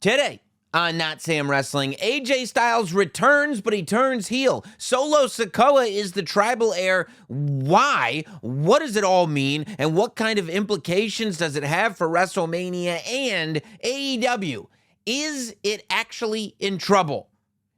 Today on Notsam Wrestling, AJ Styles returns, but he turns heel. Solo Sikoa is the tribal heir. Why? What does it all mean? And what kind of implications does it have for WrestleMania and AEW? Is it actually in trouble?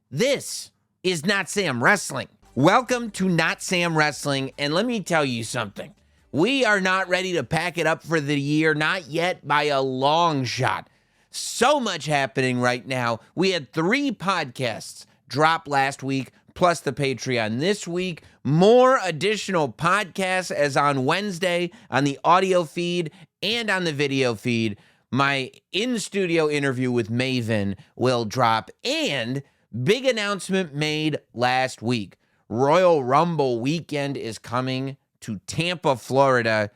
This is Notsam Wrestling. Welcome to Notsam Wrestling, and let me tell you something. We are not ready to pack it up for the year, not yet by a long shot. So much happening right now. We had 3 podcasts drop last week, plus the Patreon this week. More additional podcasts as on Wednesday on the audio feed and on the video feed. My in-studio interview with Maven will drop, and big announcement made last week. Royal Rumble weekend is coming to Tampa, Florida,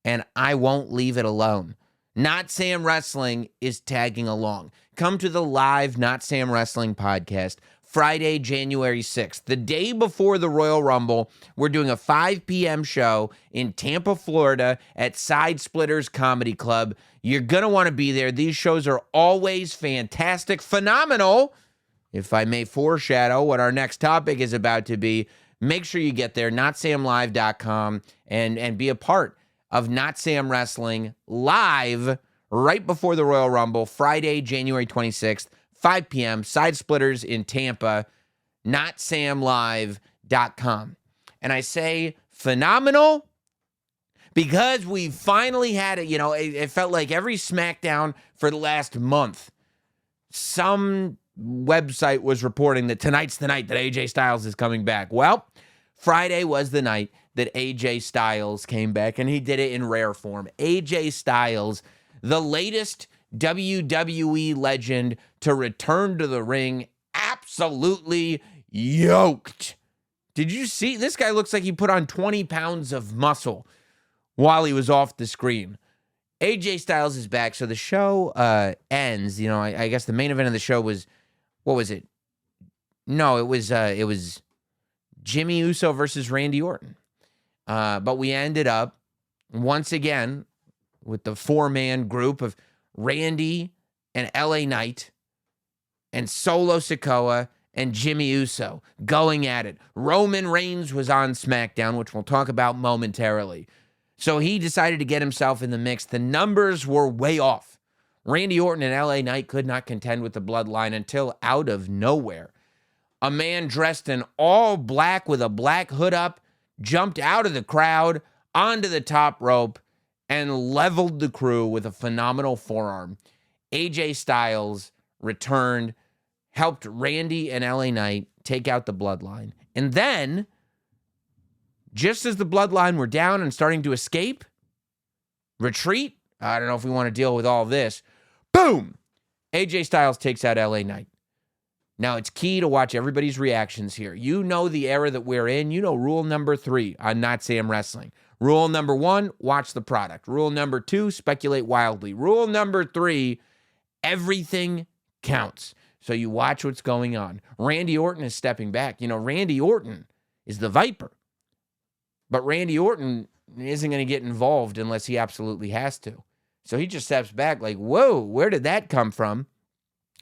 and I won't leave it alone. Notsam Wrestling is tagging along. Come to the live Notsam Wrestling podcast Friday, January 6th. The day before the Royal Rumble, we're doing a 5 p.m. show in Tampa, Florida at Side Splitters Comedy Club. You're going to want to be there. These shows are always fantastic, phenomenal. If I may foreshadow what our next topic is about to be, make sure you get there, notsamlive.com, and be a part of Notsam Wrestling live right before the Royal Rumble, Friday, January 26th, 5 p.m., Side Splitters in Tampa, notsamlive.com. And I say phenomenal because we finally had it. It felt like every SmackDown for the last month, some website was reporting that tonight's the night that AJ Styles is coming back. Well, Friday was the night that AJ Styles came back, and he did it in rare form. AJ Styles, the latest WWE legend to return to the ring, absolutely yoked. Did you see? This guy looks like he put on 20 pounds of muscle while he was off the screen. AJ Styles is back, so the show ends. I guess the main event of the show was, what was it? No, it was Jimmy Uso versus Randy Orton. But we ended up, once again, with the 4-man group of Randy and LA Knight and Solo Sikoa and Jimmy Uso going at it. Roman Reigns was on SmackDown, which we'll talk about momentarily. So he decided to get himself in the mix. The numbers were way off. Randy Orton and LA Knight could not contend with the Bloodline until out of nowhere, a man dressed in all black with a black hood up jumped out of the crowd onto the top rope and leveled the crew with a phenomenal forearm. AJ Styles returned, helped Randy and LA Knight take out the Bloodline. And then, just as the Bloodline were down and starting to escape, retreat, I don't know if we want to deal with all this, boom! AJ Styles takes out LA Knight. Now, it's key to watch everybody's reactions here. You know the era that we're in. You know rule number 3 on Notsam Wrestling. Rule number 1, watch the product. Rule number 2, speculate wildly. Rule number 3, everything counts. So you watch what's going on. Randy Orton is stepping back. Randy Orton is the Viper. But Randy Orton isn't going to get involved unless he absolutely has to. So he just steps back like, whoa, where did that come from?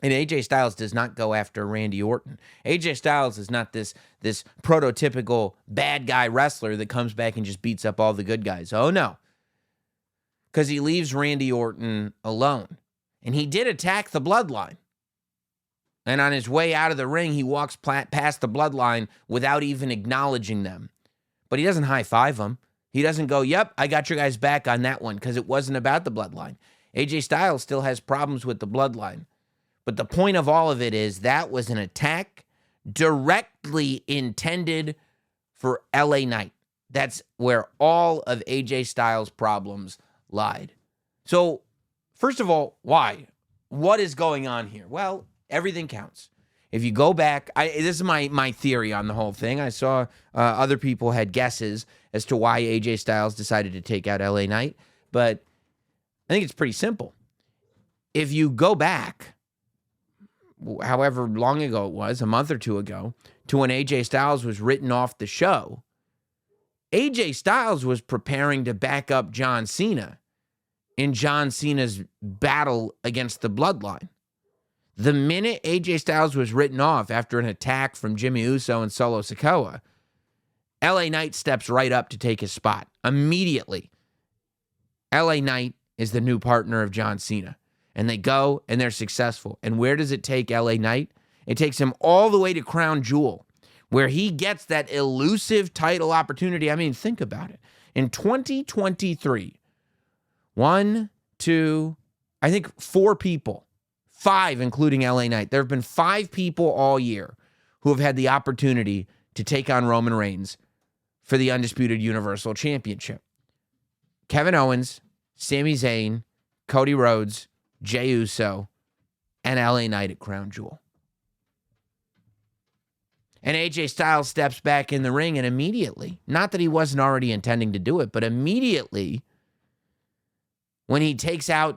And AJ Styles does not go after Randy Orton. AJ Styles is not this prototypical bad guy wrestler that comes back and just beats up all the good guys. Oh, no. Because he leaves Randy Orton alone. And he did attack the Bloodline. And on his way out of the ring, he walks past the Bloodline without even acknowledging them. But he doesn't high-five them. He doesn't go, yep, I got your guys back on that one, because it wasn't about the Bloodline. AJ Styles still has problems with the Bloodline. But the point of all of it is that was an attack directly intended for LA Knight. That's where all of AJ Styles' problems lied. So, first of all, why? What is going on here? Well, everything counts. If you go back, this is my theory on the whole thing. I saw other people had guesses as to why AJ Styles decided to take out LA Knight. But I think it's pretty simple. If you go back, however long ago it was, a month or two ago, to when AJ Styles was written off the show, AJ Styles was preparing to back up John Cena in John Cena's battle against the Bloodline. The minute AJ Styles was written off after an attack from Jimmy Uso and Solo Sikoa, LA Knight steps right up to take his spot. Immediately, LA Knight is the new partner of John Cena. And they go and they're successful. And where does it take LA Knight? It takes him all the way to Crown Jewel, where he gets that elusive title opportunity. I mean, think about it. In 2023, I think 4 people, 5 including LA Knight. There have been 5 people all year who have had the opportunity to take on Roman Reigns for the Undisputed Universal Championship. Kevin Owens, Sami Zayn, Cody Rhodes, Jey Uso, and LA Knight at Crown Jewel. And AJ Styles steps back in the ring, and immediately, not that he wasn't already intending to do it, but immediately when he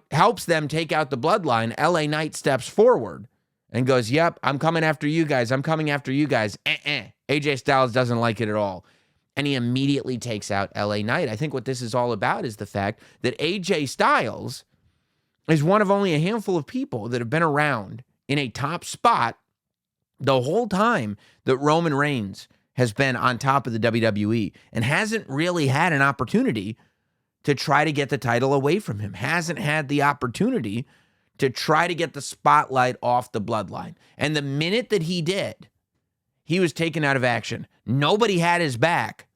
helps them take out the bloodline, LA Knight steps forward and goes, yep, I'm coming after you guys. I'm coming after you guys. AJ Styles doesn't like it at all. And he immediately takes out LA Knight. I think what this is all about is the fact that AJ Styles is one of only a handful of people that have been around in a top spot the whole time that Roman Reigns has been on top of the WWE and hasn't really had an opportunity to try to get the title away from him, hasn't had the opportunity to try to get the spotlight off the bloodline. And the minute that he did, he was taken out of action. Nobody had his back,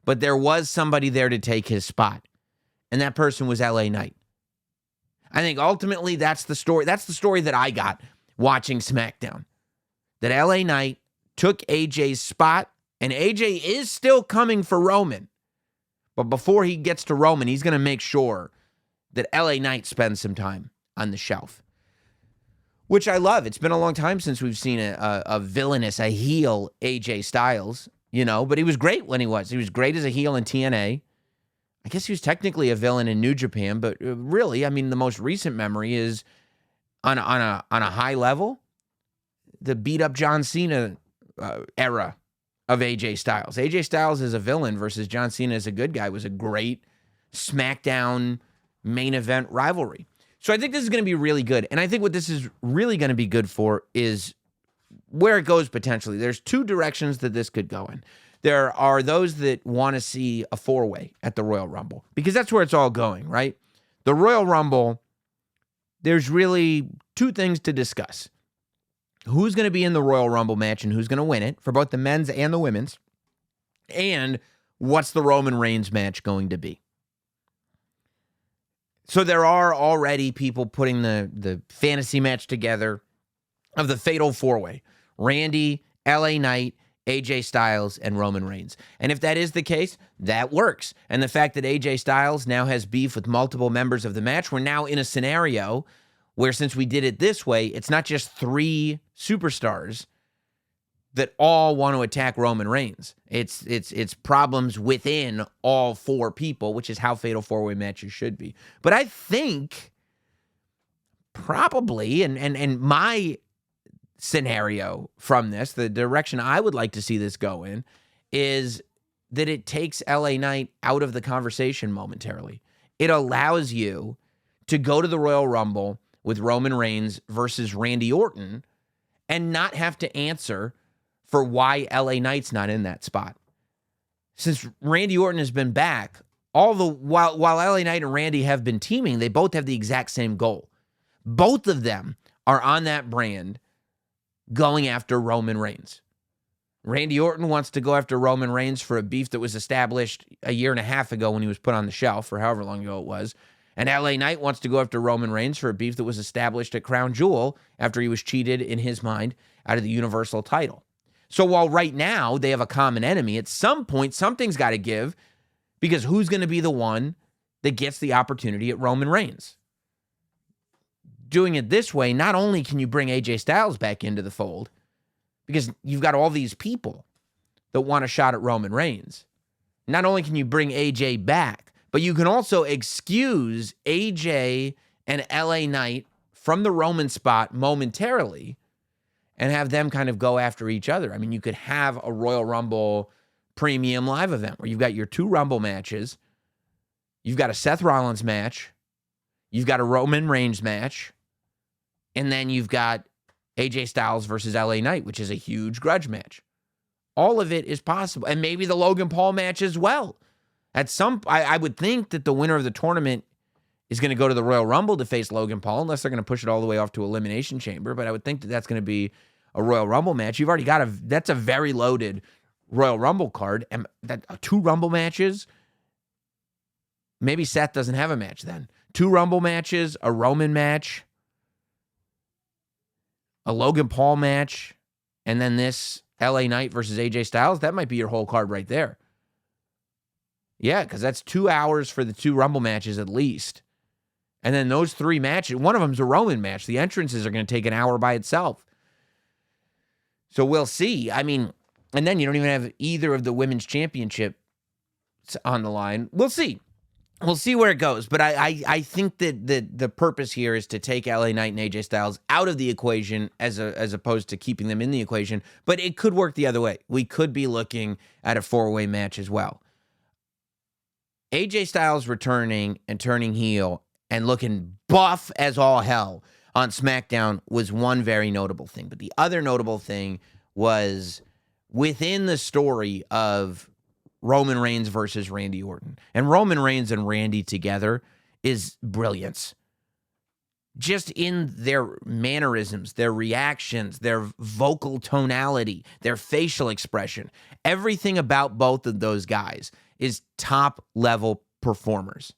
but there was somebody there to take his spot. And that person was LA Knight. I think ultimately that's the story. That's the story that I got watching SmackDown. That LA Knight took AJ's spot, and AJ is still coming for Roman. But before he gets to Roman, he's going to make sure that LA Knight spends some time on the shelf. Which I love. It's been a long time since we've seen a villainous, a heel AJ Styles, but he was great when he was. He was great as a heel in TNA. I guess he was technically a villain in New Japan, but really, I mean, the most recent memory is on a high level, the beat-up John Cena era of AJ Styles. AJ Styles as a villain versus John Cena as a good guy was a great SmackDown main event rivalry. So I think this is going to be really good. And I think what this is really going to be good for is where it goes potentially. There's 2 directions that this could go in. There are those that want to see a 4-way at the Royal Rumble because that's where it's all going, right? The Royal Rumble, there's really 2 things to discuss. Who's going to be in the Royal Rumble match and who's going to win it for both the men's and the women's, and what's the Roman Reigns match going to be. So there are already people putting the fantasy match together of the fatal 4-way. Randy, LA Knight, AJ Styles, and Roman Reigns. And if that is the case, that works. And the fact that AJ Styles now has beef with multiple members of the match, we're now in a scenario where since we did it this way, it's not just 3 superstars that all want to attack Roman Reigns. It's problems within all 4 people, which is how fatal 4-way matches should be. But I think probably, and my scenario from this, the direction I would like to see this go in, is that it takes LA Knight out of the conversation momentarily. It allows you to go to the Royal Rumble with Roman Reigns versus Randy Orton and not have to answer for why LA Knight's not in that spot. Since Randy Orton has been back, while LA Knight and Randy have been teaming, they both have the exact same goal. Both of them are on that brand going after Roman Reigns. Randy Orton wants to go after Roman Reigns for a beef that was established a year and a half ago when he was put on the shelf, or however long ago it was. And LA Knight wants to go after Roman Reigns for a beef that was established at Crown Jewel after he was cheated, in his mind, out of the Universal title. So while right now they have a common enemy, at some point something's got to give, because who's going to be the one that gets the opportunity at Roman Reigns? Doing it this way, not only can you bring AJ Styles back into the fold, because you've got all these people that want a shot at Roman Reigns. Not only can you bring AJ back, but you can also excuse AJ and LA Knight from the Roman spot momentarily and have them kind of go after each other. I mean, you could have a Royal Rumble premium live event where you've got your 2 Rumble matches. You've got a Seth Rollins match. You've got a Roman Reigns match. And then you've got AJ Styles versus LA Knight, which is a huge grudge match. All of it is possible. And maybe the Logan Paul match as well. I would think that the winner of the tournament is going to go to the Royal Rumble to face Logan Paul, unless they're going to push it all the way off to Elimination Chamber. But I would think that that's going to be a Royal Rumble match. You've already got that's a very loaded Royal Rumble card. And that 2 Rumble matches, maybe Seth doesn't have a match then. 2 Rumble matches, a Roman match, a Logan Paul match, and then this LA Knight versus AJ Styles. That might be your whole card right there. Yeah, because that's 2 hours for the 2 Rumble matches at least. And then those 3 matches, one of them's a Roman match. The entrances are going to take an hour by itself. So we'll see. I mean, and then you don't even have either of the women's championships on the line. We'll see. We'll see where it goes. But I think that the purpose here is to take LA Knight and AJ Styles out of the equation as opposed to keeping them in the equation. But it could work the other way. We could be looking at a 4-way match as well. AJ Styles returning and turning heel and looking buff as all hell on SmackDown was one very notable thing. But the other notable thing was within the story of Roman Reigns versus Randy Orton. And Roman Reigns and Randy together is brilliance. Just in their mannerisms, their reactions, their vocal tonality, their facial expression. Everything about both of those guys is top-level performers.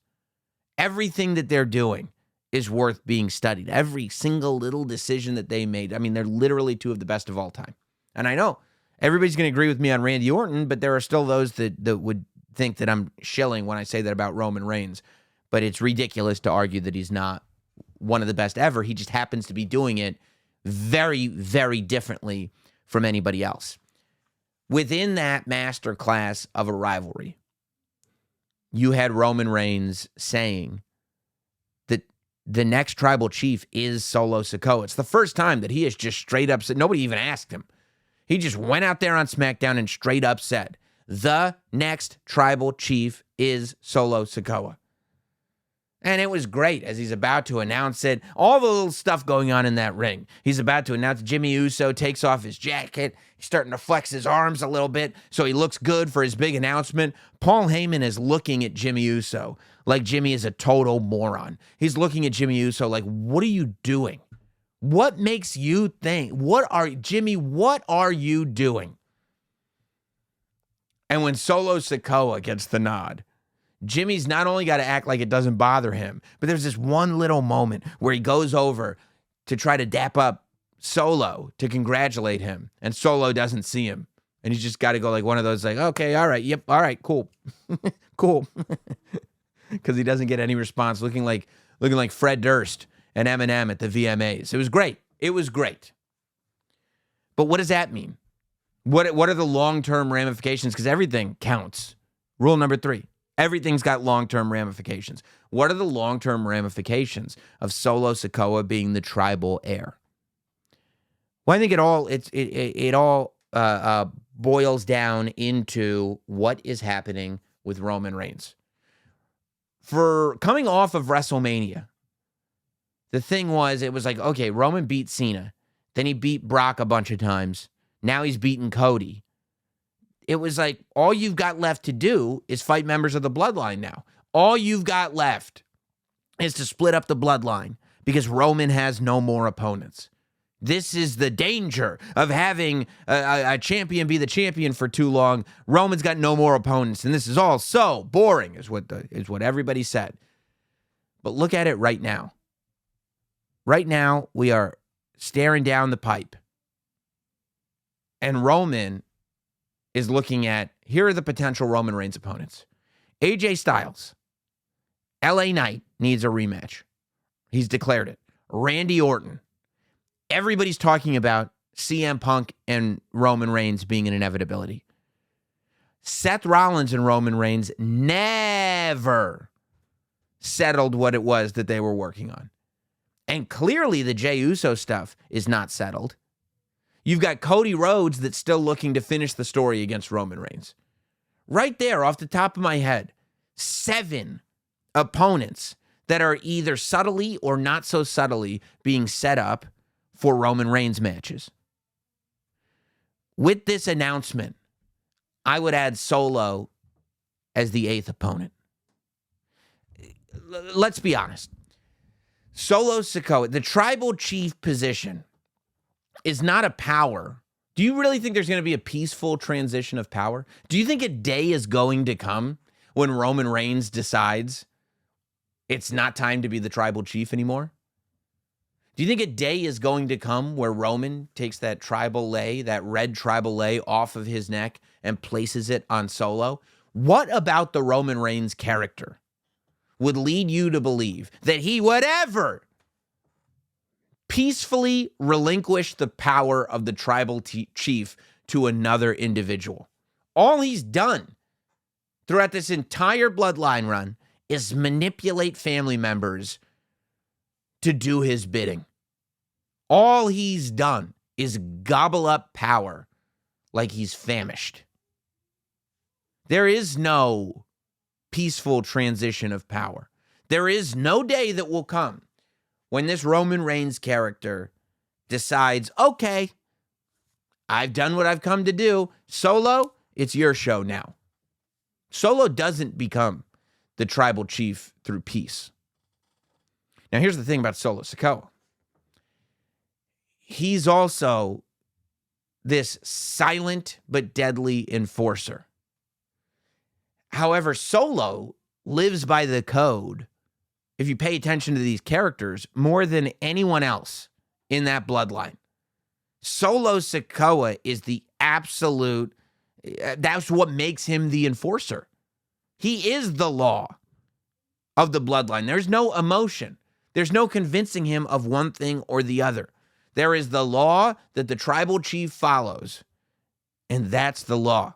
Everything that they're doing is worth being studied. Every single little decision that they made. I mean, they're literally 2 of the best of all time. And I know everybody's going to agree with me on Randy Orton, but there are still those that would think that I'm shilling when I say that about Roman Reigns. But it's ridiculous to argue that he's not one of the best ever. He just happens to be doing it very, very differently from anybody else. Within that masterclass of a rivalry, you had Roman Reigns saying that the next tribal chief is Solo Sikoa. It's the first time that he has just straight up said, nobody even asked him. He just went out there on SmackDown and straight up said, the next tribal chief is Solo Sikoa. And it was great as he's about to announce it. All the little stuff going on in that ring. He's about to announce Jimmy Uso takes off his jacket. He's starting to flex his arms a little bit so he looks good for his big announcement. Paul Heyman is looking at Jimmy Uso like Jimmy is a total moron. He's looking at Jimmy Uso like, what are you doing? What makes you think? Jimmy, what are you doing? And when Solo Sikoa gets the nod, Jimmy's not only got to act like it doesn't bother him, but there's this one little moment where he goes over to try to dap up Solo to congratulate him, and Solo doesn't see him. And he's just got to go like one of those like, okay, all right, yep, all right, cool. Cool. Because he doesn't get any response, looking like Fred Durst and Eminem at the VMAs. It was great. It was great. But what does that mean? What are the long-term ramifications? Because everything counts. Rule number 3. Everything's got long-term ramifications. What are the long-term ramifications of Solo Sikoa being the tribal heir? Well, I think it all boils down into what is happening with Roman Reigns. For coming off of WrestleMania, the thing was, it was like, okay, Roman beat Cena. Then he beat Brock a bunch of times. Now he's beaten Cody. It was like, all you've got left to do is fight members of the bloodline now. All you've got left is to split up the bloodline because Roman has no more opponents. This is the danger of having a champion be the champion for too long. Roman's got no more opponents, and this is all so boring, is what everybody said. But look at it right now. Right now, we are staring down the pipe. And Roman is looking at, here are the potential Roman Reigns opponents. AJ Styles. LA Knight needs a rematch. He's declared it. Randy Orton. Everybody's talking about CM Punk and Roman Reigns being an inevitability. Seth Rollins and Roman Reigns never settled what it was that they were working on. And clearly the Jey Uso stuff is not settled. You've got Cody Rhodes that's still looking to finish the story against Roman Reigns. Right there, off the top of my head, 7 opponents that are either subtly or not so subtly being set up for Roman Reigns matches. With this announcement, I would add Solo as the 8th opponent. Let's be honest. Solo Sikoa, the tribal chief position, is not a power. Do you really think there's going to be a peaceful transition of power? Do you think a day is going to come when Roman Reigns decides it's not time to be the tribal chief anymore? Do you think a day is going to come where Roman takes that tribal lei, that red tribal lei, off of his neck and places it on Solo? What about the Roman Reigns character would lead you to believe that he would ever peacefully relinquish the power of the tribal chief to another individual? All he's done throughout this entire bloodline run is manipulate family members to do his bidding. All he's done is gobble up power like he's famished. There is no peaceful transition of power. There is no day that will come when this Roman Reigns character decides, okay, I've done what I've come to do. Solo, it's your show now. Solo doesn't become the tribal chief through peace. Now, here's the thing about Solo Sikoa. He's also this silent but deadly enforcer. However, Solo lives by the code, if you pay attention to these characters, more than anyone else in that bloodline. Solo Sikoa is the absolute, that's what makes him the enforcer. He is the law of the bloodline. There's no emotion. There's no convincing him of one thing or the other. There is the law that the tribal chief follows, and that's the law.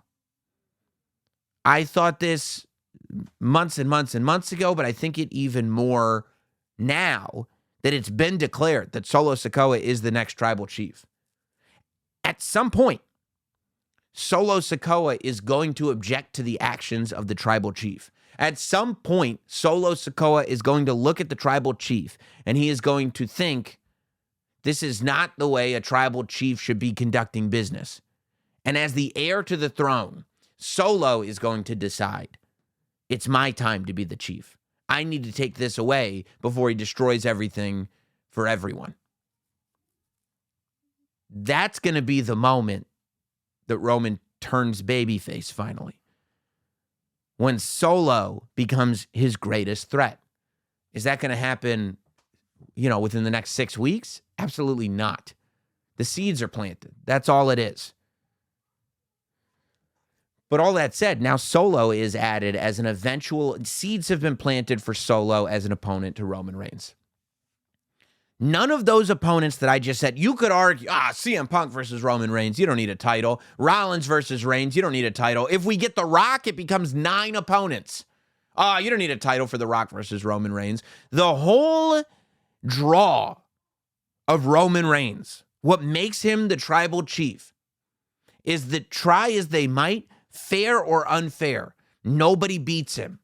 I thought this months and months and months ago, but I think it even more now that it's been declared that Solo Sikoa is the next tribal chief. At some point, Solo Sikoa is going to object to the actions of the tribal chief. At some point, Solo Sikoa is going to look at the tribal chief, and he is going to think, this is not the way a tribal chief should be conducting business. And as the heir to the throne, Solo is going to decide, it's my time to be the chief. I need to take this away before he destroys everything for everyone. That's going to be the moment that Roman turns babyface finally. When Solo becomes his greatest threat. Is that going to happen, within the next 6 weeks? Absolutely not. The seeds are planted. That's all it is. But all that said, now Solo is added as an eventual, seeds have been planted for Solo as an opponent to Roman Reigns. None of those opponents that I just said, you could argue, CM Punk versus Roman Reigns, you don't need a title. Rollins versus Reigns, you don't need a title. If we get The Rock, it becomes 9 opponents. You don't need a title for The Rock versus Roman Reigns. The whole draw of Roman Reigns, what makes him the tribal chief, is that try as they might, fair or unfair, nobody beats him.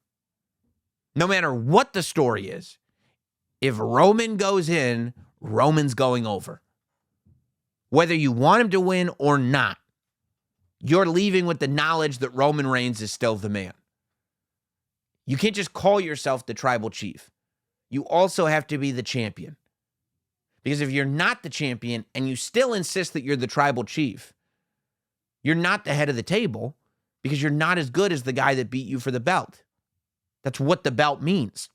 No matter what the story is. If Roman goes in, Roman's going over. Whether you want him to win or not, you're leaving with the knowledge that Roman Reigns is still the man. You can't just call yourself the tribal chief. You also have to be the champion. Because if you're not the champion and you still insist that you're the tribal chief, you're not the head of the table because you're not as good as the guy that beat you for the belt. That's what the belt means.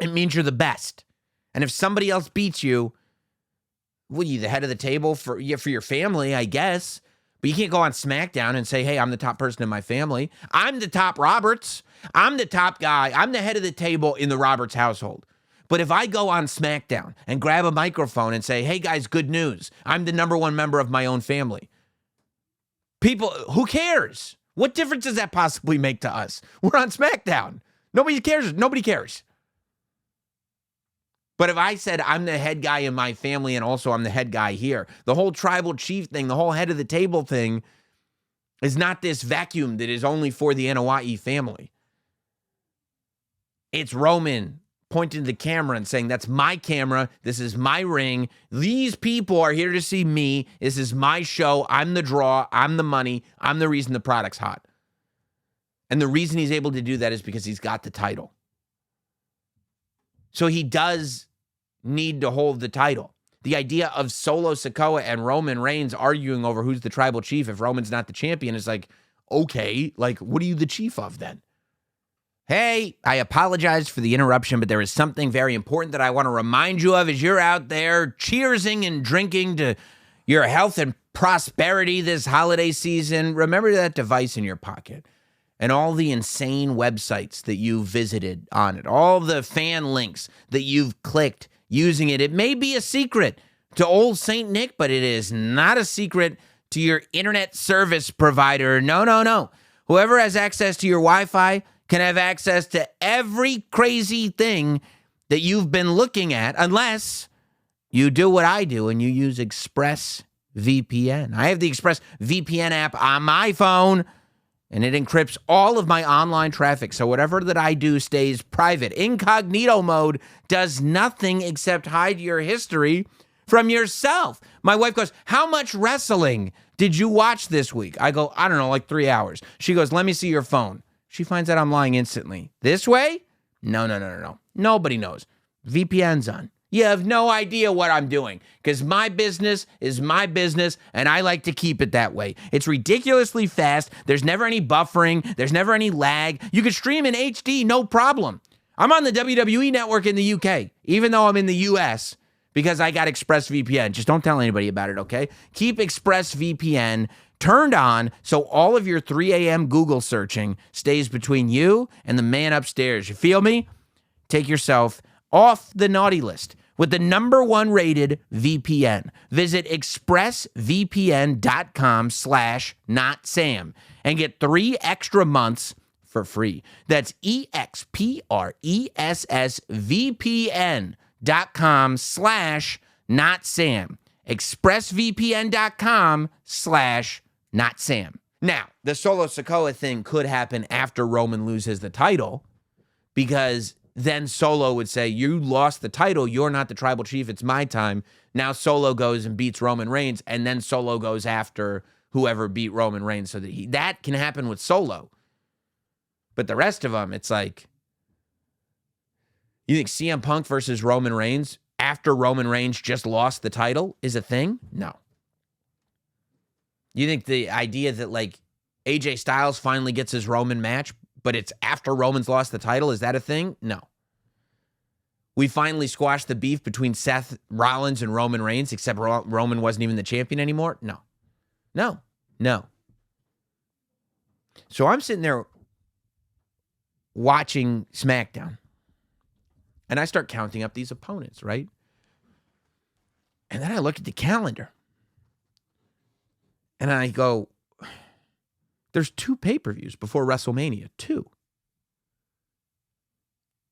It means you're the best. And if somebody else beats you, what are you, the head of the table for your family, I guess? But you can't go on SmackDown and say, hey, I'm the top person in my family. I'm the top Roberts. I'm the top guy. I'm the head of the table in the Roberts household. But if I go on SmackDown and grab a microphone and say, hey, guys, good news. I'm the number one member of my own family. People, who cares? What difference does that possibly make to us? We're on SmackDown. Nobody cares. Nobody cares. But if I said I'm the head guy in my family and also I'm the head guy here, the whole tribal chief thing, the whole head of the table thing is not this vacuum that is only for the Anoa'i family. It's Roman pointing to the camera and saying, that's my camera. This is my ring. These people are here to see me. This is my show. I'm the draw. I'm the money. I'm the reason the product's hot. And the reason he's able to do that is because he's got the title. So he does need to hold the title. The idea of Solo Sikoa and Roman Reigns arguing over who's the tribal chief if Roman's not the champion is like, okay, like, what are you the chief of then? Hey, I apologize for the interruption, but there is something very important that I want to remind you of as you're out there cheersing and drinking to your health and prosperity this holiday season. Remember that device in your pocket and all the insane websites that you visited on it, all the fan links that you've clicked using it. It may be a secret to old St. Nick, but it is not a secret to your internet service provider. No. Whoever has access to your Wi-Fi can have access to every crazy thing that you've been looking at, unless you do what I do and you use ExpressVPN. I have the ExpressVPN app on my phone, and it encrypts all of my online traffic. So whatever that I do stays private. Incognito mode does nothing except hide your history from yourself. My wife goes, how much wrestling did you watch this week? I go, I don't know, like 3 hours. She goes, let me see your phone. She finds out I'm lying instantly. This way? No. Nobody knows. VPN's on. You have no idea what I'm doing because my business is my business and I like to keep it that way. It's ridiculously fast. There's never any buffering. There's never any lag. You can stream in HD, no problem. I'm on the WWE network in the UK, even though I'm in the US because I got ExpressVPN. Just don't tell anybody about it, okay? Keep ExpressVPN turned on so all of your 3 a.m. Google searching stays between you and the man upstairs. You feel me? Take yourself off the naughty list with the #1 rated VPN. Visit expressvpn.com/notsam and get 3 extra months for free. That's expressvpn.com/notsam. expressvpn.com/notsam. Now, the Solo Sikoa thing could happen after Roman loses the title because then Solo would say, you lost the title. You're not the tribal chief. It's my time. Now Solo goes and beats Roman Reigns, and then Solo goes after whoever beat Roman Reigns. So that can happen with Solo. But the rest of them, it's like, you think CM Punk versus Roman Reigns after Roman Reigns just lost the title is a thing? No. You think the idea that, like, AJ Styles finally gets his Roman match, but it's after Roman's lost the title, is that a thing? No. We finally squashed the beef between Seth Rollins and Roman Reigns, except Roman wasn't even the champion anymore? No. So I'm sitting there watching SmackDown, and I start counting up these opponents, right? And then I look at the calendar, and I go, there's 2 pay-per-views before WrestleMania, 2.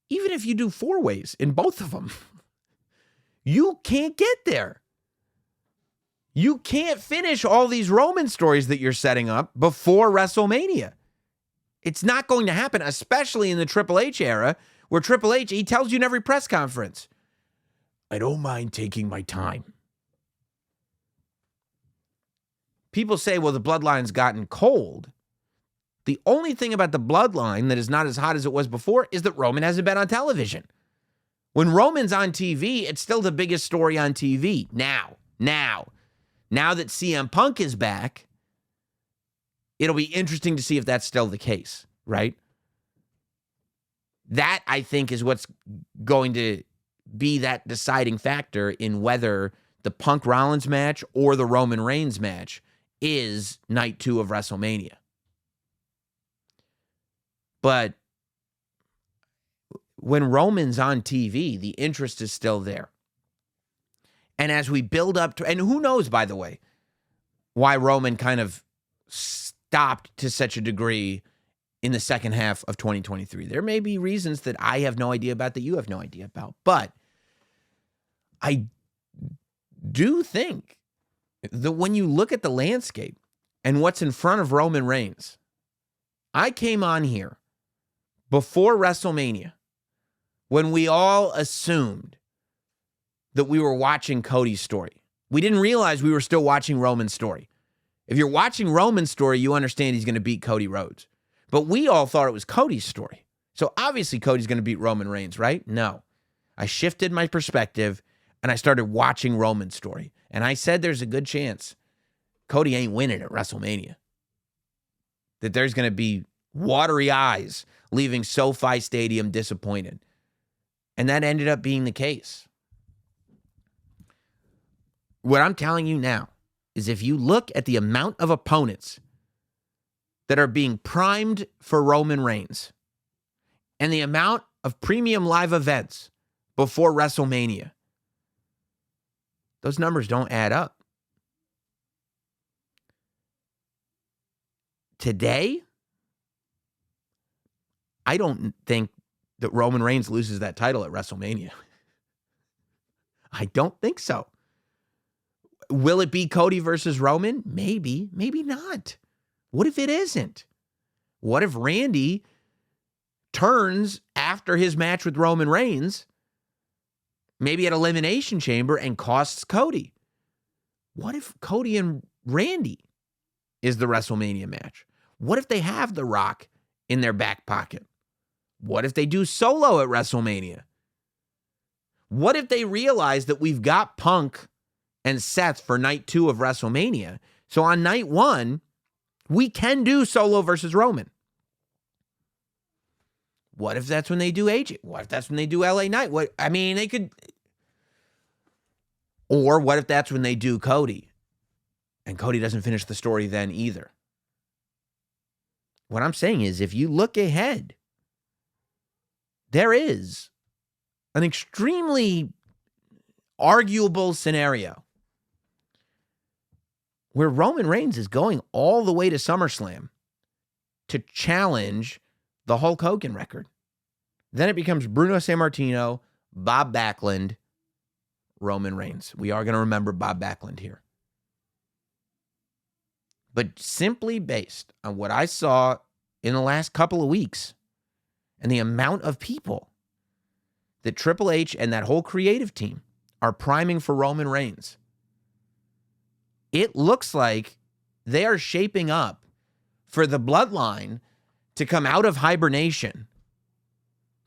Even if you do 4 ways in both of them, you can't get there. You can't finish all these Roman stories that you're setting up before WrestleMania. It's not going to happen, especially in the Triple H era, where Triple H, he tells you in every press conference, I don't mind taking my time. People say, well, the bloodline's gotten cold. The only thing about the bloodline that is not as hot as it was before is that Roman hasn't been on television. When Roman's on TV, it's still the biggest story on TV. Now that CM Punk is back, it'll be interesting to see if that's still the case, right? That, I think, is what's going to be that deciding factor in whether the Punk Rollins match or the Roman Reigns match is night 2 of WrestleMania. But when Roman's on TV, the interest is still there. And as we build up to, and who knows, by the way, why Roman kind of stopped to such a degree in the second half of 2023. There may be reasons that I have no idea about, that you have no idea about. But I do think that when you look at the landscape and what's in front of Roman Reigns, I came on here before WrestleMania when we all assumed that we were watching Cody's story. We didn't realize we were still watching Roman's story. If you're watching Roman's story, you understand he's going to beat Cody Rhodes. But we all thought it was Cody's story. So obviously Cody's going to beat Roman Reigns, right? No. I shifted my perspective and I started watching Roman's story. And I said there's a good chance Cody ain't winning at WrestleMania. That there's going to be watery eyes leaving SoFi Stadium disappointed. And that ended up being the case. What I'm telling you now is if you look at the amount of opponents that are being primed for Roman Reigns and the amount of premium live events before WrestleMania, those numbers don't add up. Today, I don't think that Roman Reigns loses that title at WrestleMania. I don't think so. Will it be Cody versus Roman? Maybe, maybe not. What if it isn't? What if Randy turns after his match with Roman Reigns, maybe at Elimination Chamber, and costs Cody? What if Cody and Randy is the WrestleMania match? What if they have The Rock in their back pocket? What if they do Solo at WrestleMania? What if they realize that we've got Punk and Seth for night 2 of WrestleMania? So on night 1, we can do Solo versus Roman. What if that's when they do AJ? What if that's when they do LA Knight? They could. Or what if that's when they do Cody? And Cody doesn't finish the story then either. What I'm saying is, if you look ahead, there is an extremely arguable scenario where Roman Reigns is going all the way to SummerSlam to challenge the Hulk Hogan record. Then it becomes Bruno Sammartino, Bob Backlund, Roman Reigns. We are going to remember Bob Backlund here. But simply based on what I saw in the last couple of weeks and the amount of people that Triple H and that whole creative team are priming for Roman Reigns, it looks like they are shaping up for the bloodline to come out of hibernation,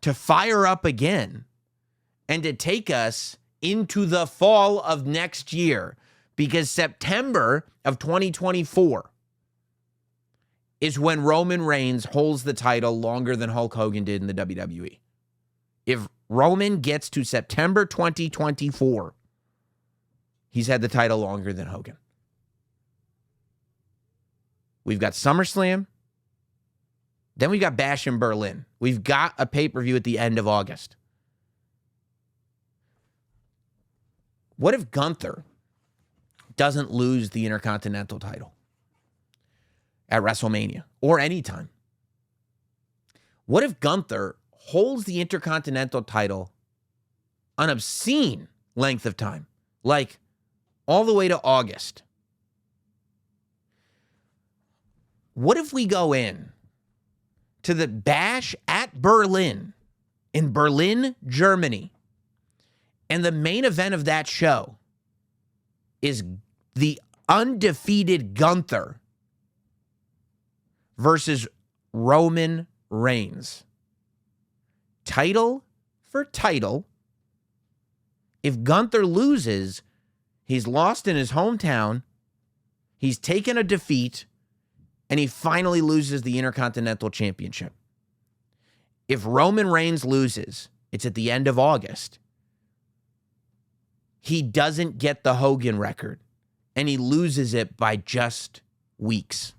to fire up again, and to take us into the fall of next year. Because September of 2024 is when Roman Reigns holds the title longer than Hulk Hogan did in the WWE. If Roman gets to September 2024, he's had the title longer than Hogan. We've got SummerSlam. Then we've got Bash in Berlin. We've got a pay-per-view at the end of August. What if Gunther doesn't lose the Intercontinental title at WrestleMania or anytime? What if Gunther holds the Intercontinental title an obscene length of time, like all the way to August? What if we go in to the Bash at Berlin in Berlin, Germany, and the main event of that show is the undefeated Gunther versus Roman Reigns? Title for title. If Gunther loses, he's lost in his hometown, he's taken a defeat, and he finally loses the Intercontinental Championship. If Roman Reigns loses, it's at the end of August. He doesn't get the Hogan record, and he loses it by just weeks.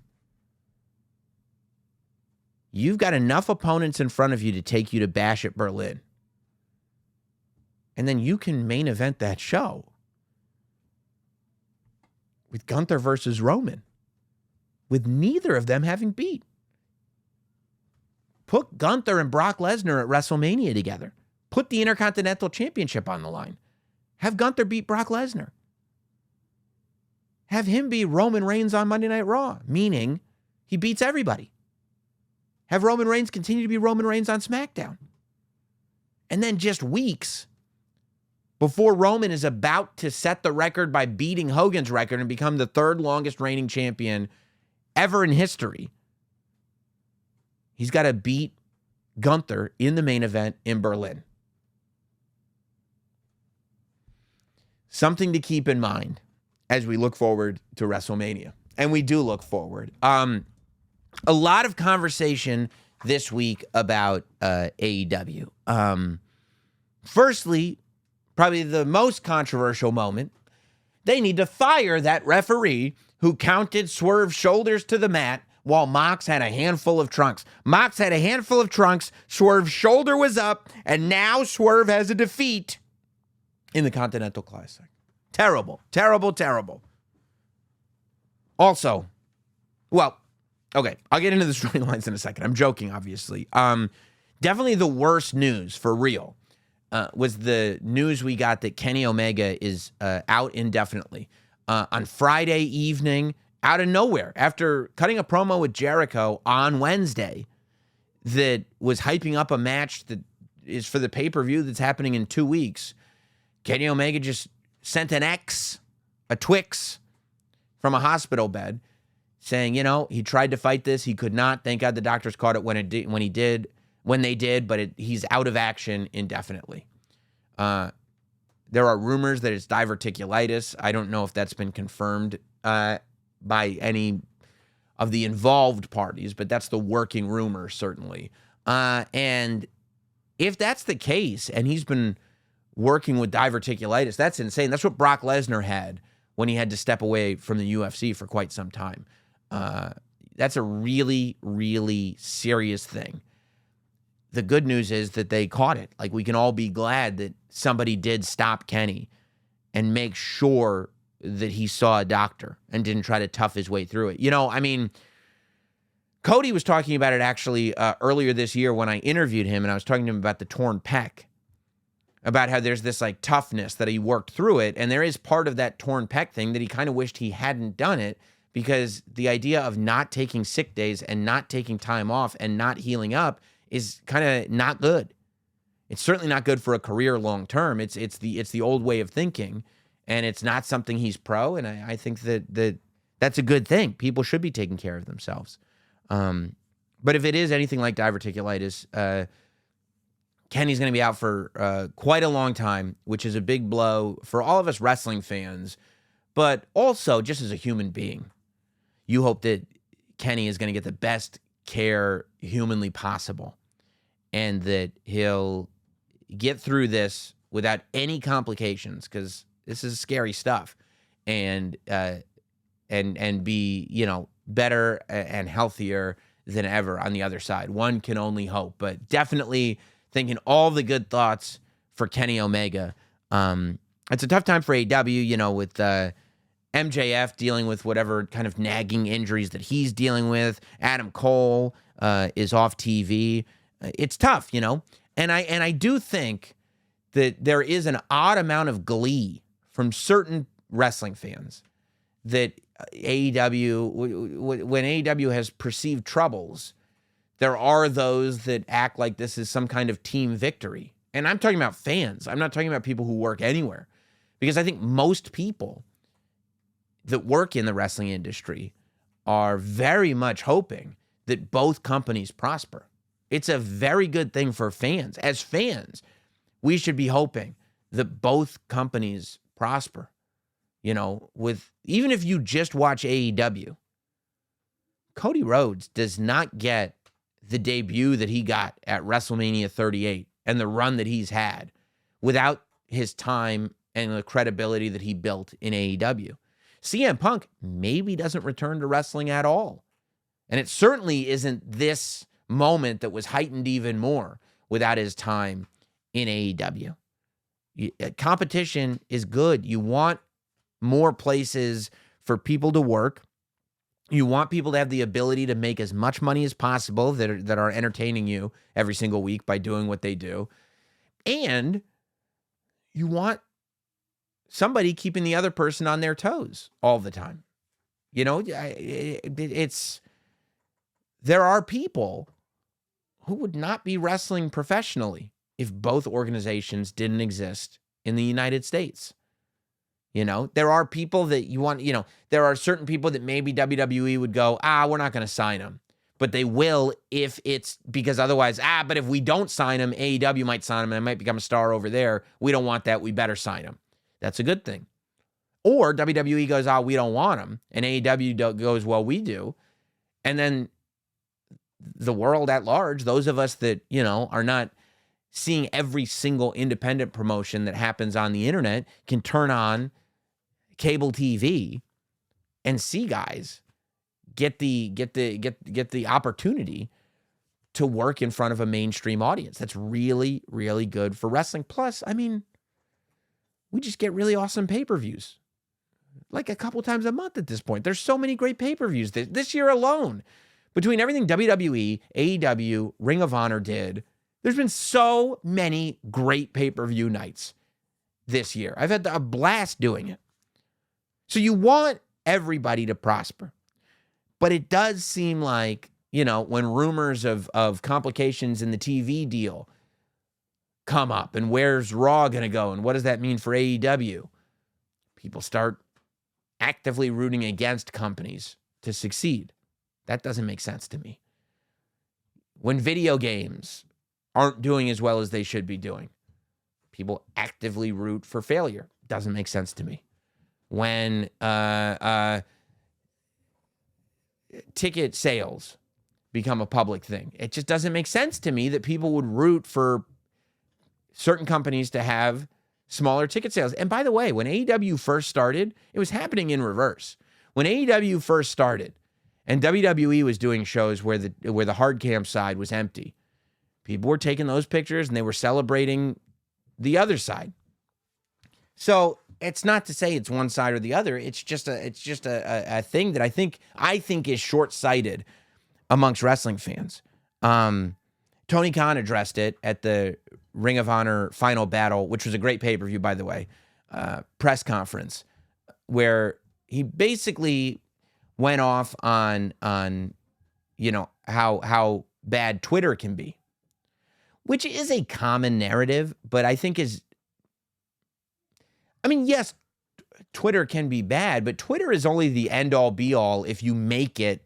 You've got enough opponents in front of you to take you to Bash at Berlin. And then you can main event that show with Gunther versus Roman, with neither of them having beat. Put Gunther and Brock Lesnar at WrestleMania together. Put the Intercontinental Championship on the line. Have Gunther beat Brock Lesnar. Have him be Roman Reigns on Monday Night Raw, meaning he beats everybody. Have Roman Reigns continue to be Roman Reigns on SmackDown. And then just weeks before Roman is about to set the record by beating Hogan's record and become the third longest reigning champion ever in history, he's got to beat Gunther in the main event in Berlin. Something to keep in mind as we look forward to WrestleMania. And we do look forward. A lot of conversation this week about AEW. Firstly, probably the most controversial moment, they need to fire that referee who counted Swerve's shoulders to the mat while Mox had a handful of trunks. Mox had a handful of trunks, Swerve's shoulder was up, and now Swerve has a defeat in the Continental Classic. Terrible, terrible, terrible. Also, well, okay, I'll get into the storylines in a second. I'm joking, obviously. Definitely the worst news, for real, was the news we got that Kenny Omega is out indefinitely. On Friday evening, out of nowhere, after cutting a promo with Jericho on Wednesday that was hyping up a match that is for the pay-per-view that's happening in 2 weeks, Kenny Omega just sent an X, a Twix, from a hospital bed saying, he tried to fight this. He could not. Thank God the doctors caught it when they did, but he's out of action indefinitely. There are rumors that it's diverticulitis. I don't know if that's been confirmed by any of the involved parties, but that's the working rumor, certainly. And if that's the case, and he's been working with diverticulitis, that's insane. That's what Brock Lesnar had when he had to step away from the UFC for quite some time. That's a really, really serious thing. The good news is that they caught it. Like, we can all be glad that somebody did stop Kenny and make sure that he saw a doctor and didn't try to tough his way through it. Cody was talking about it actually earlier this year when I interviewed him, and I was talking to him about the torn pec, about how there's this like toughness that he worked through it. And there is part of that torn pec thing that he kind of wished he hadn't done it, because the idea of not taking sick days and not taking time off and not healing up is kind of not good. It's certainly not good for a career long term. It's the old way of thinking, and it's not something he's pro. And I think that's a good thing. People should be taking care of themselves. But if it is anything like diverticulitis, Kenny's going to be out for quite a long time, which is a big blow for all of us wrestling fans, but also just as a human being. You hope that Kenny is going to get the best care humanly possible, and that he'll get through this without any complications, because this is scary stuff, and be, better and healthier than ever on the other side. One can only hope, but definitely thinking all the good thoughts for Kenny Omega. It's a tough time for AEW, with MJF dealing with whatever kind of nagging injuries that he's dealing with. Adam Cole is off TV. It's tough, And I do think that there is an odd amount of glee from certain wrestling fans that AEW, when AEW has perceived troubles, there are those that act like this is some kind of team victory. And I'm talking about fans. I'm not talking about people who work anywhere. Because I think most people that work in the wrestling industry are very much hoping that both companies prosper. It's a very good thing for fans. As fans, we should be hoping that both companies prosper. With even if you just watch AEW, Cody Rhodes does not get the debut that he got at WrestleMania 38 and the run that he's had without his time and the credibility that he built in AEW. CM Punk maybe doesn't return to wrestling at all. And it certainly isn't this moment that was heightened even more without his time in AEW. Competition is good. You want more places for people to work. You want people to have the ability to make as much money as possible that are entertaining you every single week by doing what they do. And you want somebody keeping the other person on their toes all the time. There are people who would not be wrestling professionally if both organizations didn't exist in the United States. You know, there are people that you want, there are certain people that maybe WWE would go, we're not going to sign them. But they will if it's because otherwise, but if we don't sign him, AEW might sign him and it might become a star over there. We don't want that. We better sign him. That's a good thing. Or WWE goes, we don't want him. And AEW goes, well, we do. And then the world at large, those of us that, are not seeing every single independent promotion that happens on the internet can turn on cable TV and see guys get the opportunity to work in front of a mainstream audience. That's really, really good for wrestling. Plus, we just get really awesome pay-per-views. Like a couple times a month at this point. There's so many great pay-per-views this year alone. Between everything WWE, AEW, Ring of Honor did, there's been so many great pay-per-view nights this year. I've had a blast doing it. So you want everybody to prosper. But it does seem like, when rumors of complications in the TV deal come up and where's Raw going to go and what does that mean for AEW, people start actively rooting against companies to succeed. That doesn't make sense to me. When video games aren't doing as well as they should be doing, people actively root for failure. Doesn't make sense to me. When ticket sales become a public thing, it just doesn't make sense to me that people would root for certain companies to have smaller ticket sales. And by the way, when AEW first started, it was happening in reverse. When AEW first started and WWE was doing shows where the hard cam side was empty, people were taking those pictures and they were celebrating the other side. So it's not to say it's one side or the other. It's just a thing that I think is short-sighted amongst wrestling fans. Tony Khan addressed it at the Ring of Honor Final Battle, which was a great pay-per-view, by the way, press conference, where he basically went off on how bad Twitter can be, which is a common narrative, but I think yes, Twitter can be bad, but Twitter is only the end-all be-all if you make it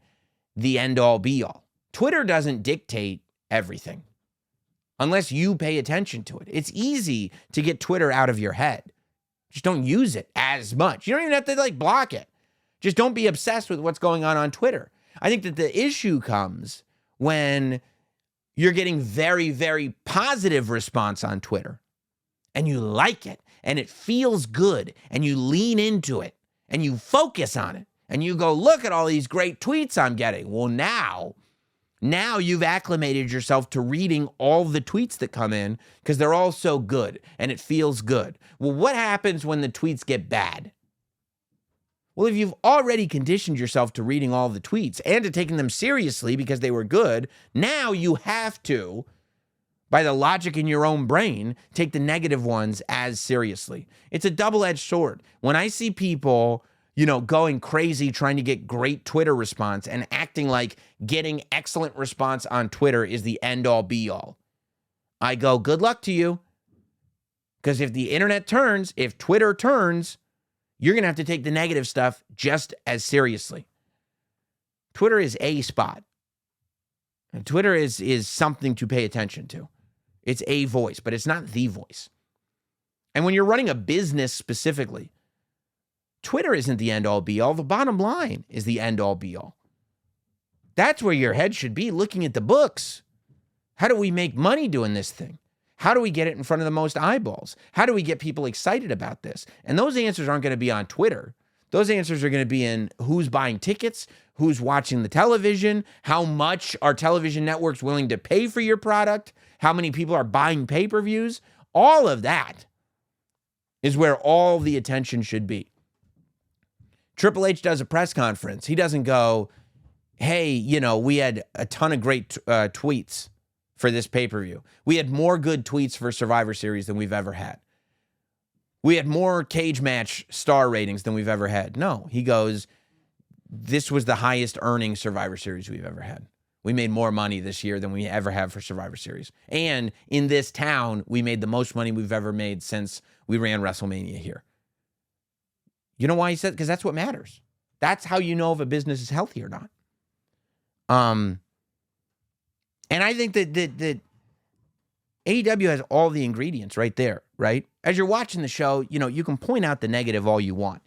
the end-all be-all. Twitter doesn't dictate everything unless you pay attention to it. It's easy to get Twitter out of your head. Just don't use it as much. You don't even have to block it. Just don't be obsessed with what's going on Twitter. I think that the issue comes when you're getting very, very positive response on Twitter and you like it and it feels good and you lean into it and you focus on it and you go, look at all these great tweets I'm getting. Well, now you've acclimated yourself to reading all the tweets that come in because they're all so good and it feels good. Well, what happens when the tweets get bad? Well, if you've already conditioned yourself to reading all the tweets and to taking them seriously because they were good, now you have to, by the logic in your own brain, take the negative ones as seriously. It's a double-edged sword. When I see people, going crazy trying to get great Twitter response and acting like getting excellent response on Twitter is the end-all be-all, I go, good luck to you. Because if the internet turns, if Twitter turns, you're going to have to take the negative stuff just as seriously. Twitter is a spot. And Twitter is something to pay attention to. It's a voice, but it's not the voice. And when you're running a business specifically, Twitter isn't the end-all be-all. The bottom line is the end-all be-all. That's where your head should be, looking at the books. How do we make money doing this thing? How do we get it in front of the most eyeballs? How do we get people excited about this? And those answers aren't going to be on Twitter. Those answers are going to be in who's buying tickets, who's watching the television, how much are television networks willing to pay for your product, how many people are buying pay-per-views. All of that is where all the attention should be. Triple H does a press conference. He doesn't go, hey, we had a ton of great tweets for this pay-per-view. We had more good tweets for Survivor Series than we've ever had. We had more cage match star ratings than we've ever had. No, he goes, this was the highest earning Survivor Series we've ever had. We made more money this year than we ever have for Survivor Series. And in this town, we made the most money we've ever made since we ran WrestleMania here. You know why he said? Because that's what matters. That's how you know if a business is healthy or not. And I think that AEW has all the ingredients right there, right? As you're watching the show, you know, you can point out the negative all you want.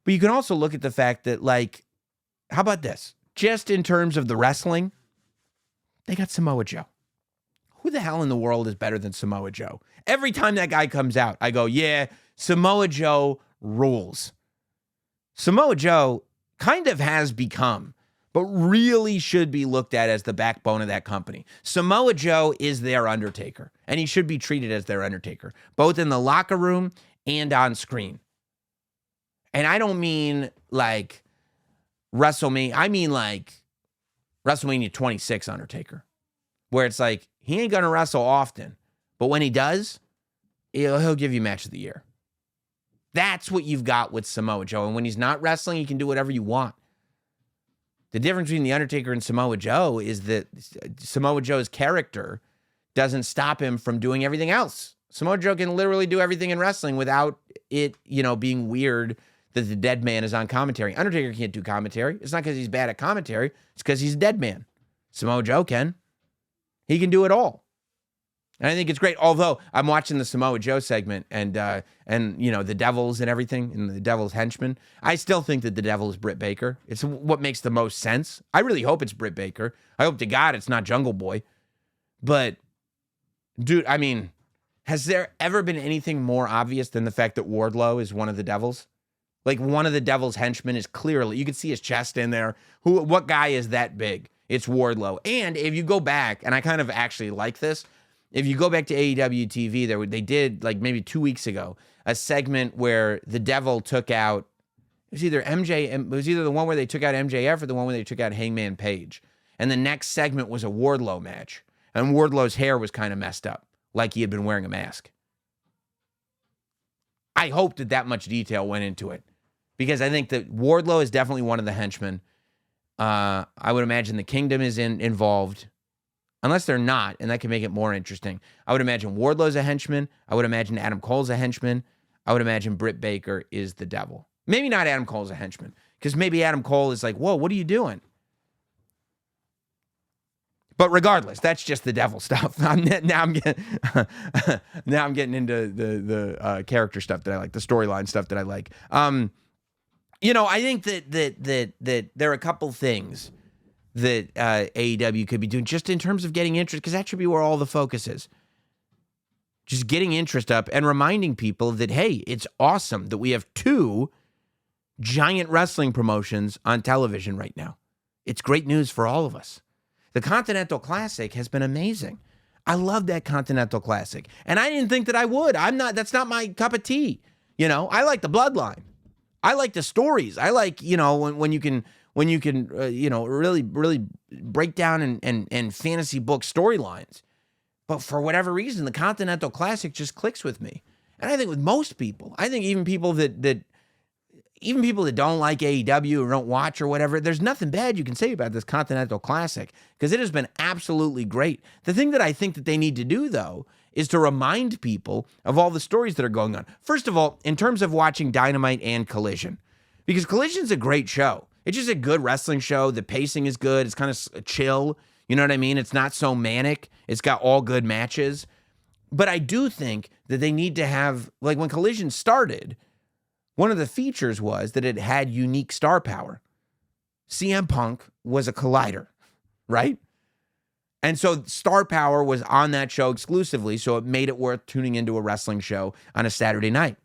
But you can also look at the fact that, like, how about this? Just in terms of the wrestling, they got Samoa Joe. Who the hell in the world is better than Samoa Joe? Every time that guy comes out, I go, yeah, Samoa Joe rules. Samoa Joe kind of has become, but really should be looked at as the backbone of that company. Samoa Joe is their Undertaker, and he should be treated as their Undertaker, both in the locker room and on screen. And I don't mean like WrestleMania. I mean like WrestleMania 26 Undertaker, where it's like he ain't going to wrestle often, but when he does, he'll give you match of the year. That's what you've got with Samoa Joe. And when he's not wrestling, he can do whatever you want. The difference between The Undertaker and Samoa Joe is that Samoa Joe's character doesn't stop him from doing everything else. Samoa Joe can literally do everything in wrestling without it, you know, being weird that the dead man is on commentary. Undertaker can't do commentary. It's not because he's bad at commentary. It's because he's a dead man. Samoa Joe can. He can do it all. And I think it's great. Although I'm watching the Samoa Joe segment and you know, the Devils and everything, and the Devil's henchmen, I still think that the Devil is Britt Baker. It's what makes the most sense. I really hope it's Britt Baker. I hope to God it's not Jungle Boy. But, dude, I mean, has there ever been anything more obvious than the fact that Wardlow is one of the Devils? Like, one of the Devil's henchmen is clearly, you can see his chest in there. What guy is that big? It's Wardlow. And if you go back, and I kind of actually like this, if you go back to AEW TV, they did, like maybe 2 weeks ago, a segment where the Devil took out, it was either the one where they took out MJF or the one where they took out Hangman Page. And the next segment was a Wardlow match. And Wardlow's hair was kind of messed up, like he had been wearing a mask. I hope that much detail went into it, because I think that Wardlow is definitely one of the henchmen. I would imagine the Kingdom is involved. Unless they're not, and that can make it more interesting. I would imagine Wardlow's a henchman. I would imagine Adam Cole's a henchman. I would imagine Britt Baker is the Devil. Maybe not Adam Cole's a henchman, because maybe Adam Cole is like, whoa, what are you doing? But regardless, that's just the Devil stuff. Now I'm getting into the character stuff that I like, the storyline stuff that I like. You know, I think that there are a couple things that AEW could be doing just in terms of getting interest, because that should be where all the focus is. Just getting interest up and reminding people that, hey, it's awesome that we have 2 giant wrestling promotions on television right now. It's great news for all of us. The Continental Classic has been amazing. I love that Continental Classic. And I didn't think that I would. That's not my cup of tea. You know, I like the bloodline. I like the stories. I like, you know, when you can you know, really break down and fantasy book storylines. But for whatever reason, the Continental Classic just clicks with me. And I think with most people, I think even people that don't like AEW or don't watch or whatever, there's nothing bad you can say about this Continental Classic, because it has been absolutely great. The thing that I think that they need to do, though, is to remind people of all the stories that are going on. First of all, in terms of watching Dynamite and Collision, because Collision's a great show. It's just a good wrestling show. The pacing is good. It's kind of chill. You know what I mean? It's not so manic. It's got all good matches. But I do think that they need to have, like when Collision started, one of the features was that it had unique star power. CM Punk was a collider, right? And so star power was on that show exclusively, so it made it worth tuning into a wrestling show on a Saturday night.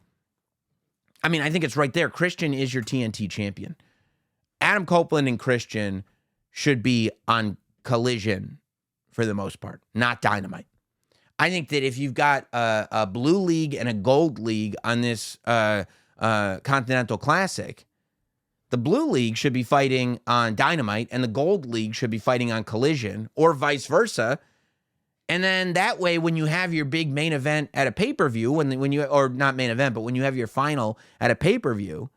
I mean, I think it's right there. Christian is your TNT champion. Adam Copeland and Christian should be on Collision for the most part, not Dynamite. I think that if you've got a blue league and a gold league on this Continental Classic, the blue league should be fighting on Dynamite and the gold league should be fighting on Collision, or vice versa. And then that way, when you have your big main event at a pay-per-view, when you, or not main event, but when you have your final at a pay-per-view,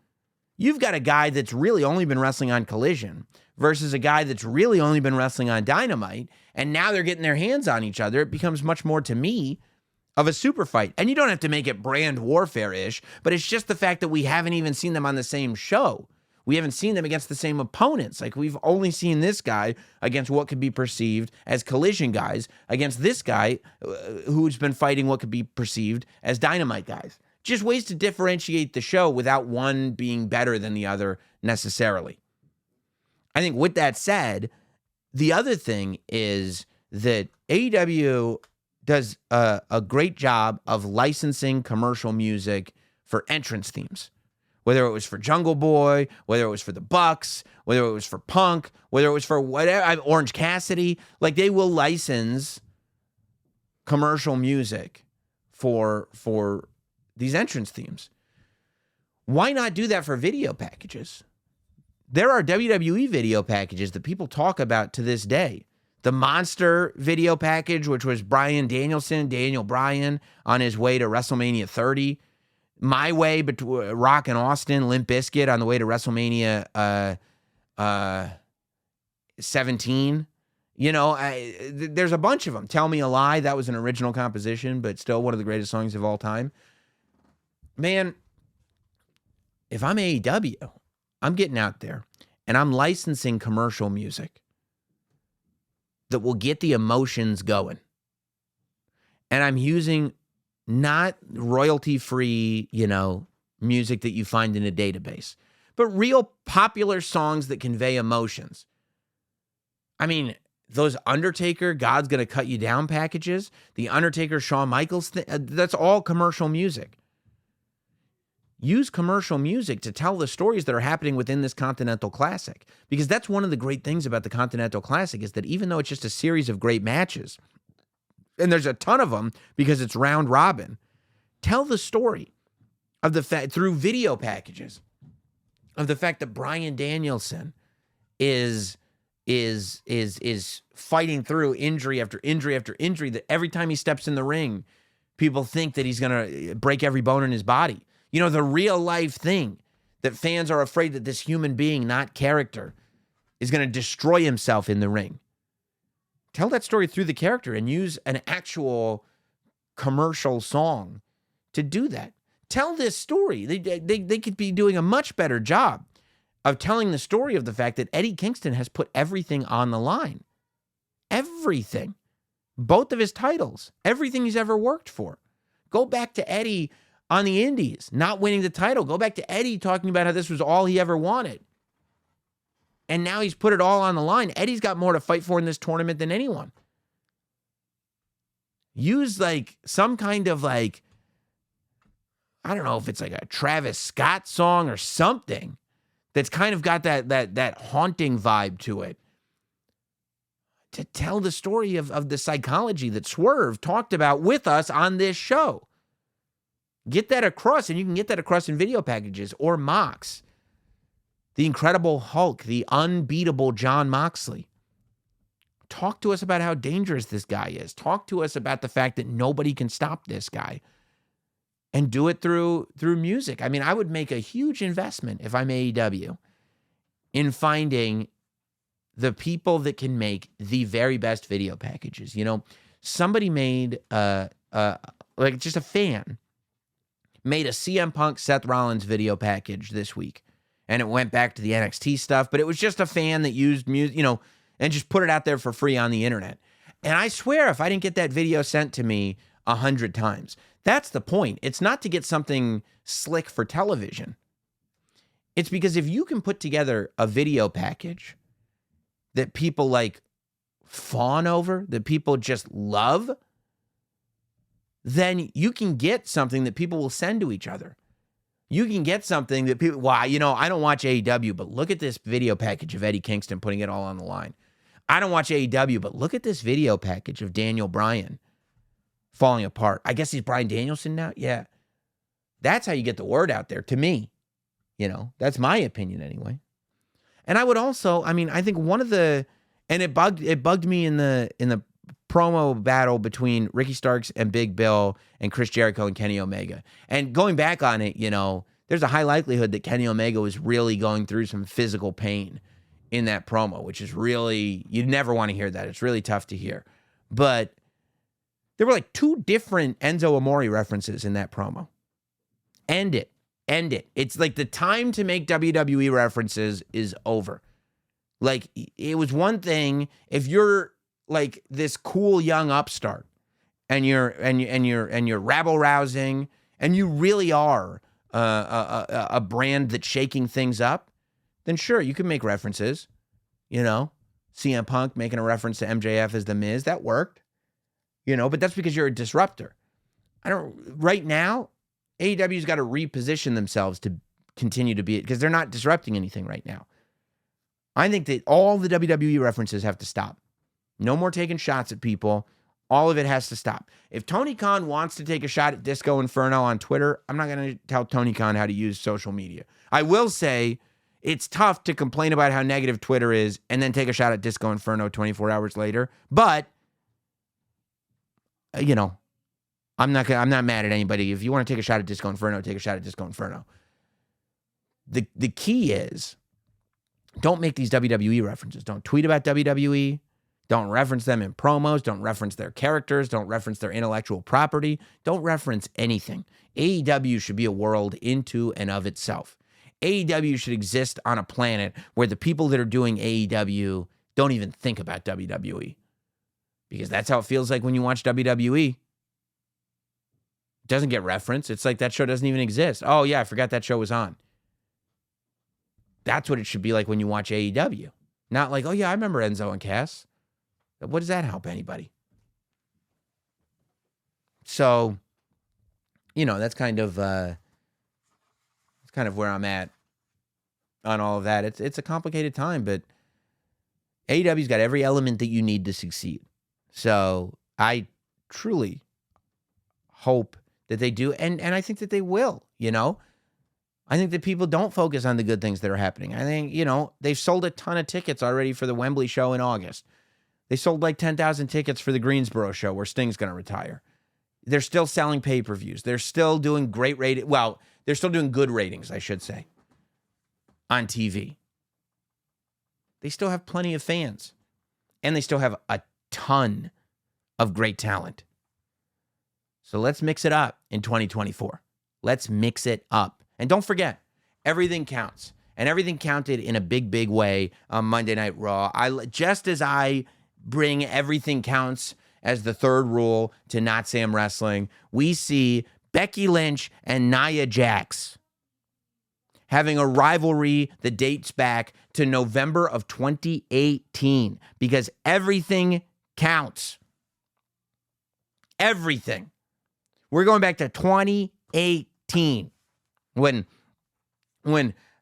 You've got a guy that's really only been wrestling on Collision versus a guy that's really only been wrestling on Dynamite, and now they're getting their hands on each other. It becomes much more, to me, of a super fight. And you don't have to make it brand warfare-ish, but it's just the fact that we haven't even seen them on the same show. We haven't seen them against the same opponents. Like, we've only seen this guy against what could be perceived as Collision guys, against this guy who's been fighting what could be perceived as Dynamite guys. Just ways to differentiate the show without one being better than the other necessarily. I think with that said, the other thing is that AEW does a great job of licensing commercial music for entrance themes. Whether it was for Jungle Boy, whether it was for the Bucks, whether it was for Punk, whether it was for whatever, Orange Cassidy, like they will license commercial music for these entrance themes. Why not do that for video packages? There are WWE video packages that people talk about to this day. The Monster video package, which was Bryan Danielson, Daniel Bryan, on his way to WrestleMania 30. My Way, Rock and Austin, Limp Bizkit on the way to WrestleMania 17. You know, there's a bunch of them. Tell Me a Lie, that was an original composition, but still one of the greatest songs of all time. Man, if I'm AEW, I'm getting out there and I'm licensing commercial music that will get the emotions going. And I'm using not royalty-free, music that you find in a database, but real popular songs that convey emotions. I mean, those Undertaker, God's Gonna Cut You Down packages, the Undertaker, Shawn Michaels, that's all commercial music. Use commercial music to tell the stories that are happening within this Continental Classic, because that's one of the great things about the Continental Classic is that even though it's just a series of great matches, and there's a ton of them because it's round robin, tell the story of the fact through video packages of the fact that Bryan Danielson is fighting through injury after injury after injury, that every time he steps in the ring, people think that he's going to break every bone in his body. You know, the real life thing that fans are afraid that this human being, not character, is going to destroy himself in the ring. Tell that story through the character and use an actual commercial song to do that. Tell this story. They could be doing a much better job of telling the story of the fact that Eddie Kingston has put everything on the line. Everything. Both of his titles. Everything he's ever worked for. Go back to Eddie on the Indies, not winning the title. Go back to Eddie talking about how this was all he ever wanted. And now he's put it all on the line. Eddie's got more to fight for in this tournament than anyone. Use some kind of I don't know if it's like a Travis Scott song or something that's kind of got that haunting vibe to it, to tell the story of the psychology that Swerve talked about with us on this show. Get that across, and you can get that across in video packages or Mox. The Incredible Hulk, the unbeatable Jon Moxley. Talk to us about how dangerous this guy is. Talk to us about the fact that nobody can stop this guy. And do it through music. I mean, I would make a huge investment if I'm AEW in finding the people that can make the very best video packages. You know, somebody made, just a fan, made a CM Punk Seth Rollins video package this week. And it went back to the NXT stuff, but it was just a fan that used music, and just put it out there for free on the internet. And I swear, if I didn't get that video sent to me 100 times, that's the point. It's not to get something slick for television. It's because if you can put together a video package that people fawn over, that people just love, then you can get something that people will send to each other. You can get something that people, I don't watch AEW, but look at this video package of Eddie Kingston putting it all on the line. I don't watch AEW, but look at this video package of Daniel Bryan falling apart. I guess he's Bryan Danielson now? Yeah. That's how you get the word out there, to me. That's my opinion anyway. And I would also, I think one of the, and it bugged me in the promo battle between Ricky Starks and Big Bill and Chris Jericho and Kenny Omega. And going back on it, there's a high likelihood that Kenny Omega was really going through some physical pain in that promo, which is really, you'd never want to hear that. It's really tough to hear. But there were like 2 different Enzo Amore references in that promo. End it. It's like the time to make WWE references is over. Like, it was one thing if you're like this cool young upstart and you're rabble rousing and you really are a brand that's shaking things up, then sure, you can make references. You know, CM Punk making a reference to MJF as the Miz, that worked. You know, but that's because you're a disruptor. Right now, AEW's got to reposition themselves to continue to be it because they're not disrupting anything right now. I think that all the WWE references have to stop. No more taking shots at people. All of it has to stop. If Tony Khan wants to take a shot at Disco Inferno on Twitter, I'm not going to tell Tony Khan how to use social media. I will say it's tough to complain about how negative Twitter is and then take a shot at Disco Inferno 24 hours later. But, you know, I'm not mad at anybody. If you want to take a shot at Disco Inferno, take a shot at Disco Inferno. The key is, don't make these WWE references. Don't tweet about WWE. Don't reference them in promos. Don't reference their characters. Don't reference their intellectual property. Don't reference anything. AEW should be a world into and of itself. AEW should exist on a planet where the people that are doing AEW don't even think about WWE. Because that's how it feels like when you watch WWE. It doesn't get referenced. It's like that show doesn't even exist. Oh, yeah, I forgot that show was on. That's what it should be like when you watch AEW. Not like, oh, yeah, I remember Enzo and Cass. What does that help anybody? So, you know, that's kind of where I'm at on all of that. It's a complicated time, but AEW's got every element that you need to succeed. So I truly hope that they do, and I think that they will, you know. I think that people don't focus on the good things that are happening. I think, you know, they've sold a ton of tickets already for the Wembley show in August. They sold like 10,000 tickets for the Greensboro show where Sting's going to retire. They're still selling pay-per-views. They're still doing great ratings. Well, they're still doing good ratings, I should say, on TV. They still have plenty of fans. And they still have a ton of great talent. So let's mix it up in 2024. Let's mix it up. And don't forget, everything counts. And everything counted in a big, big way on Monday Night Raw. Just as I bring everything counts as the third rule to Notsam Wrestling, we see Becky Lynch and Nia Jax having a rivalry that dates back to November of 2018 because everything counts. Everything. We're going back to 2018 when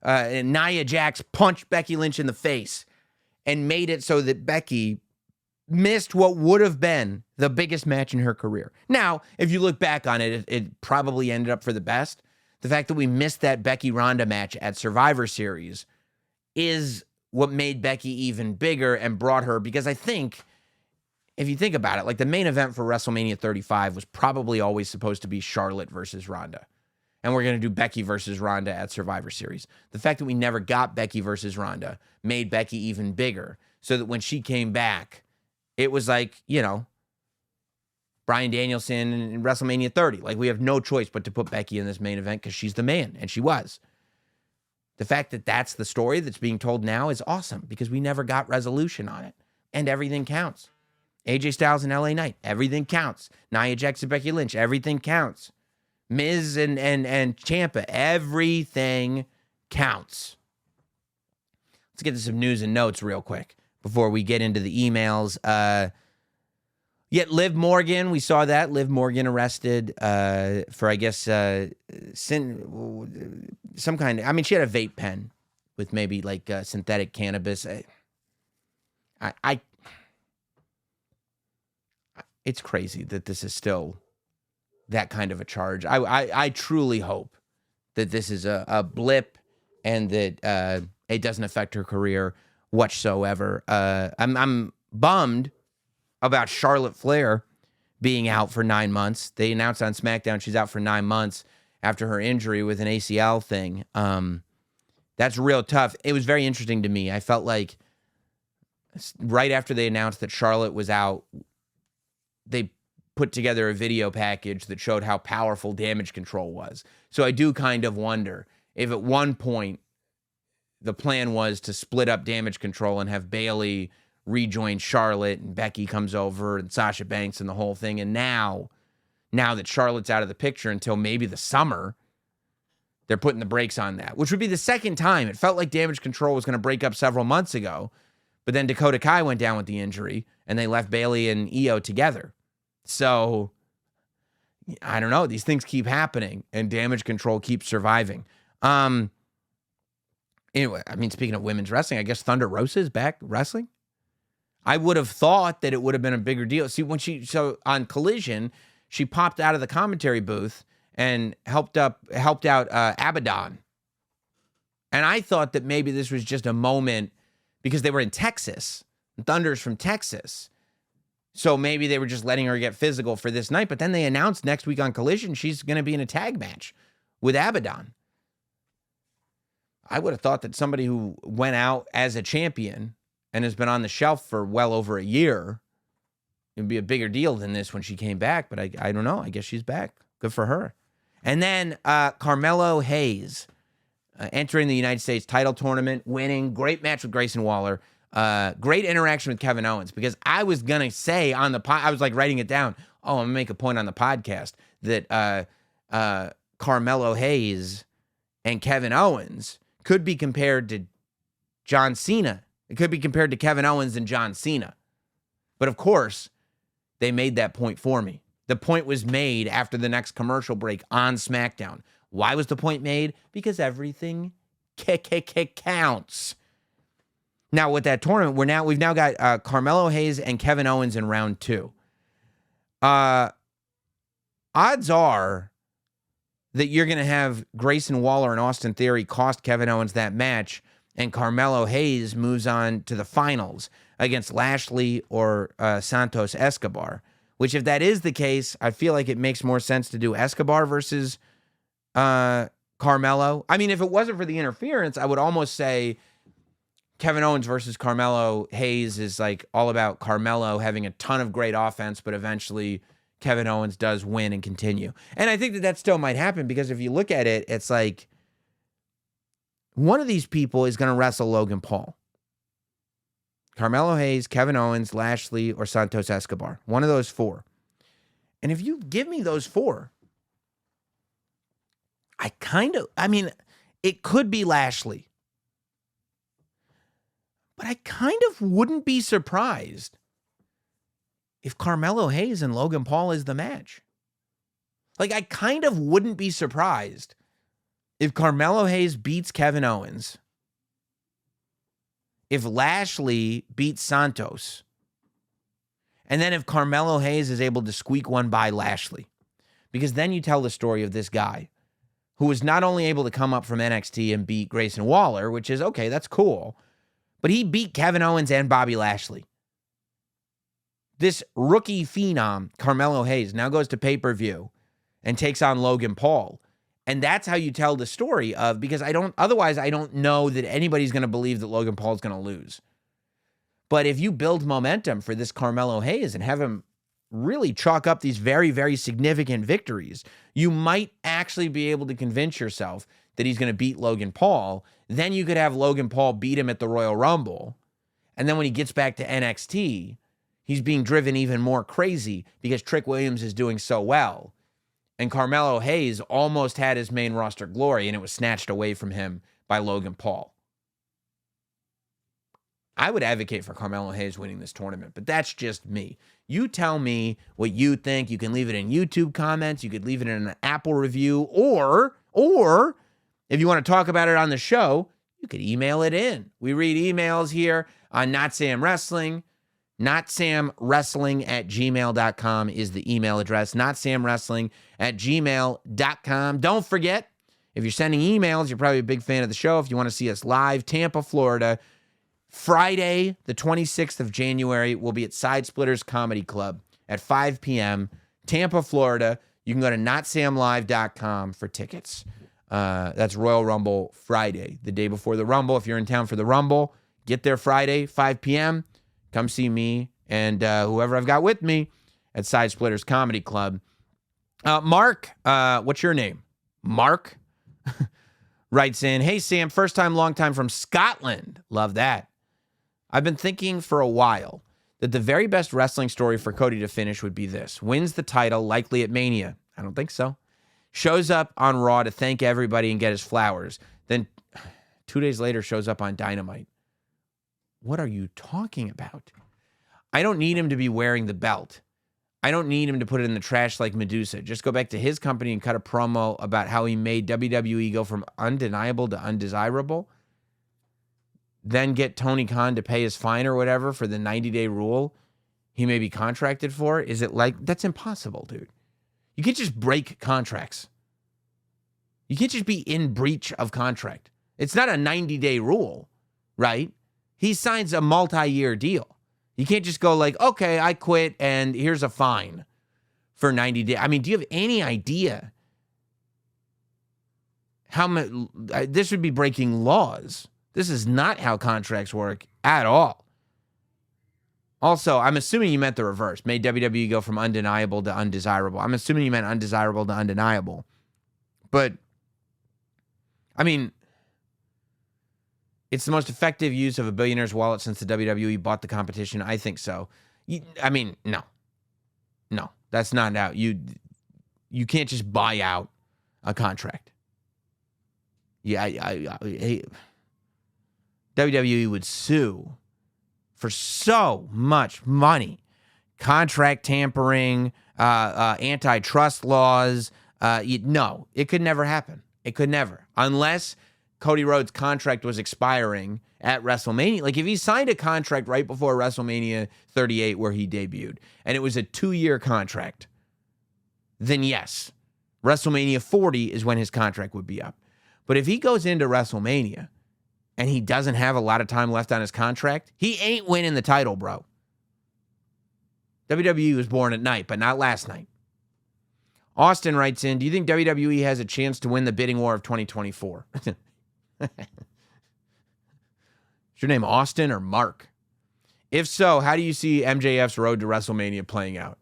Nia Jax punched Becky Lynch in the face and made it so that Becky missed what would have been the biggest match in her career. Now, if you look back on it, it probably ended up for the best. The fact that we missed that Becky Ronda match at Survivor Series is what made Becky even bigger and brought her, because I think, if you think about it, like the main event for WrestleMania 35 was probably always supposed to be Charlotte versus Ronda. And we're going to do Becky versus Ronda at Survivor Series. The fact that we never got Becky versus Ronda made Becky even bigger, so that when she came back, it was like, you know, Bryan Danielson in WrestleMania 30. Like, we have no choice but to put Becky in this main event because she's the man, and she was. The fact that that's the story that's being told now is awesome because we never got resolution on it, and everything counts. AJ Styles and LA Knight, everything counts. Nia Jax and Becky Lynch, everything counts. Miz and Ciampa, everything counts. Let's get to some news and notes real quick before we get into the emails. Yet Liv Morgan, we saw that. Liv Morgan arrested for, I guess, some kind of, I mean, she had a vape pen with maybe like synthetic cannabis. It's crazy that this is still that kind of a charge. I truly hope that this is a blip and that it doesn't affect her career whatsoever. I'm bummed about Charlotte Flair being out for 9 months. They announced on SmackDown she's out for 9 months. after her injury with an ACL thing. That's real tough. It was very interesting to me. I felt like right after they announced that Charlotte was out, they put together a video package that showed how powerful Damage Control was. So I do kind of wonder if at one point the plan was to split up Damage Control and have Bayley rejoin Charlotte and Becky comes over and Sasha Banks and the whole thing. And now that Charlotte's out of the picture until maybe the summer, they're putting the brakes on that, which would be the second time. It felt like Damage Control was going to break up several months ago, but then Dakota Kai went down with the injury, and they left Bayley and Io together. So, I don't know. These things keep happening, and Damage Control keeps surviving. Anyway, I mean, speaking of women's wrestling, I guess Thunder Rosa is back wrestling. I would have thought that it would have been a bigger deal. See, so on Collision, she popped out of the commentary booth and helped out Abaddon. And I thought that maybe this was just a moment because they were in Texas. Thunder's from Texas. So maybe they were just letting her get physical for this night. But then they announced next week on Collision she's going to be in a tag match with Abaddon. I would have thought that somebody who went out as a champion and has been on the shelf for well over a year, it would be a bigger deal than this when she came back. But I don't know. I guess she's back. Good for her. And then Carmelo Hayes entering the United States title tournament, winning. Great match with Grayson Waller. Great interaction with Kevin Owens, because I was going to say on the I was like writing it down. Oh, I'm going to make a point on the podcast that Carmelo Hayes and Kevin Owens could be compared to John Cena. It could be compared to Kevin Owens and John Cena. But of course, they made that point for me. The point was made after the next commercial break on SmackDown. Why was the point made? Because everything counts. Now with that tournament, we've now got Carmelo Hayes and Kevin Owens in round 2. Odds are that you're going to have Grayson Waller and Austin Theory cost Kevin Owens that match, and Carmelo Hayes moves on to the finals against Lashley or Santos Escobar. Which, if that is the case, I feel like it makes more sense to do Escobar versus Carmelo. I mean, if it wasn't for the interference, I would almost say Kevin Owens versus Carmelo Hayes is like all about Carmelo having a ton of great offense, but eventually Kevin Owens does win and continue. And I think that still might happen, because if you look at it, it's like one of these people is going to wrestle Logan Paul. Carmelo Hayes, Kevin Owens, Lashley, or Santos Escobar. One of those 4. And if you give me those 4, it could be Lashley. But I kind of wouldn't be surprised if Carmelo Hayes and Logan Paul is the match. Like, I kind of wouldn't be surprised if Carmelo Hayes beats Kevin Owens, if Lashley beats Santos, and then if Carmelo Hayes is able to squeak one by Lashley. Because then you tell the story of this guy who was not only able to come up from NXT and beat Grayson Waller, which is, okay, that's cool, but he beat Kevin Owens and Bobby Lashley. This rookie phenom, Carmelo Hayes, now goes to pay-per-view and takes on Logan Paul. And that's how you tell the story of, because I don't know that anybody's going to believe that Logan Paul's going to lose. But if you build momentum for this Carmelo Hayes and have him really chalk up these very, very significant victories, you might actually be able to convince yourself that he's going to beat Logan Paul. Then you could have Logan Paul beat him at the Royal Rumble. And then when he gets back to NXT, he's being driven even more crazy because Trick Williams is doing so well. And Carmelo Hayes almost had his main roster glory, and it was snatched away from him by Logan Paul. I would advocate for Carmelo Hayes winning this tournament, but that's just me. You tell me what you think. You can leave it in YouTube comments. You could leave it in an Apple review, or if you want to talk about it on the show, you could email it in. We read emails here on Notsam Wrestling. NotsamWrestling@gmail.com is the email address. NotsamWrestling@gmail.com. Don't forget, if you're sending emails, you're probably a big fan of the show. If you want to see us live, Tampa, Florida, Friday, the 26th of January, we'll be at Side Splitters Comedy Club at 5 p.m. Tampa, Florida. You can go to notsamlive.com for tickets. That's Royal Rumble Friday, the day before the Rumble. If you're in town for the Rumble, get there Friday, 5 p.m. Come see me and whoever I've got with me at Side Splitters Comedy Club. Mark, what's your name? Mark writes in, hey, Sam, first time, long time from Scotland. Love that. I've been thinking for a while that the very best wrestling story for Cody to finish would be this. Wins the title, likely at Mania. I don't think so. Shows up on Raw to thank everybody and get his flowers. Then 2 days later shows up on Dynamite. What are you talking about? I don't need him to be wearing the belt. I don't need him to put it in the trash like Medusa. Just go back to his company and cut a promo about how he made WWE go from undeniable to undesirable. Then get Tony Khan to pay his fine or whatever for the 90-day rule he may be contracted for. Is it like, that's impossible, dude. You can't just break contracts. You can't just be in breach of contract. It's not a 90-day rule, right? He signs a multi-year deal. You can't just go like, okay, I quit and here's a fine for 90 days. I mean, do you have any idea how much? This would be breaking laws. This is not how contracts work at all. Also, I'm assuming you meant the reverse. Made WWE go from undeniable to undesirable. I'm assuming you meant undesirable to undeniable. But, I mean, it's the most effective use of a billionaire's wallet since the WWE bought the competition. I think so. No. No, that's not out. You can't just buy out a contract. Yeah, WWE would sue for so much money. Contract tampering, antitrust laws. No, it could never happen. It could never. Unless Cody Rhodes' contract was expiring at WrestleMania. Like if he signed a contract right before WrestleMania 38 where he debuted, and it was a 2-year contract, then yes, WrestleMania 40 is when his contract would be up. But if he goes into WrestleMania and he doesn't have a lot of time left on his contract, he ain't winning the title, bro. WWE was born at night, but not last night. Austin writes in, do you think WWE has a chance to win the bidding war of 2024? Is your name Austin or Mark? If so, how do you see MJF's road to WrestleMania playing out?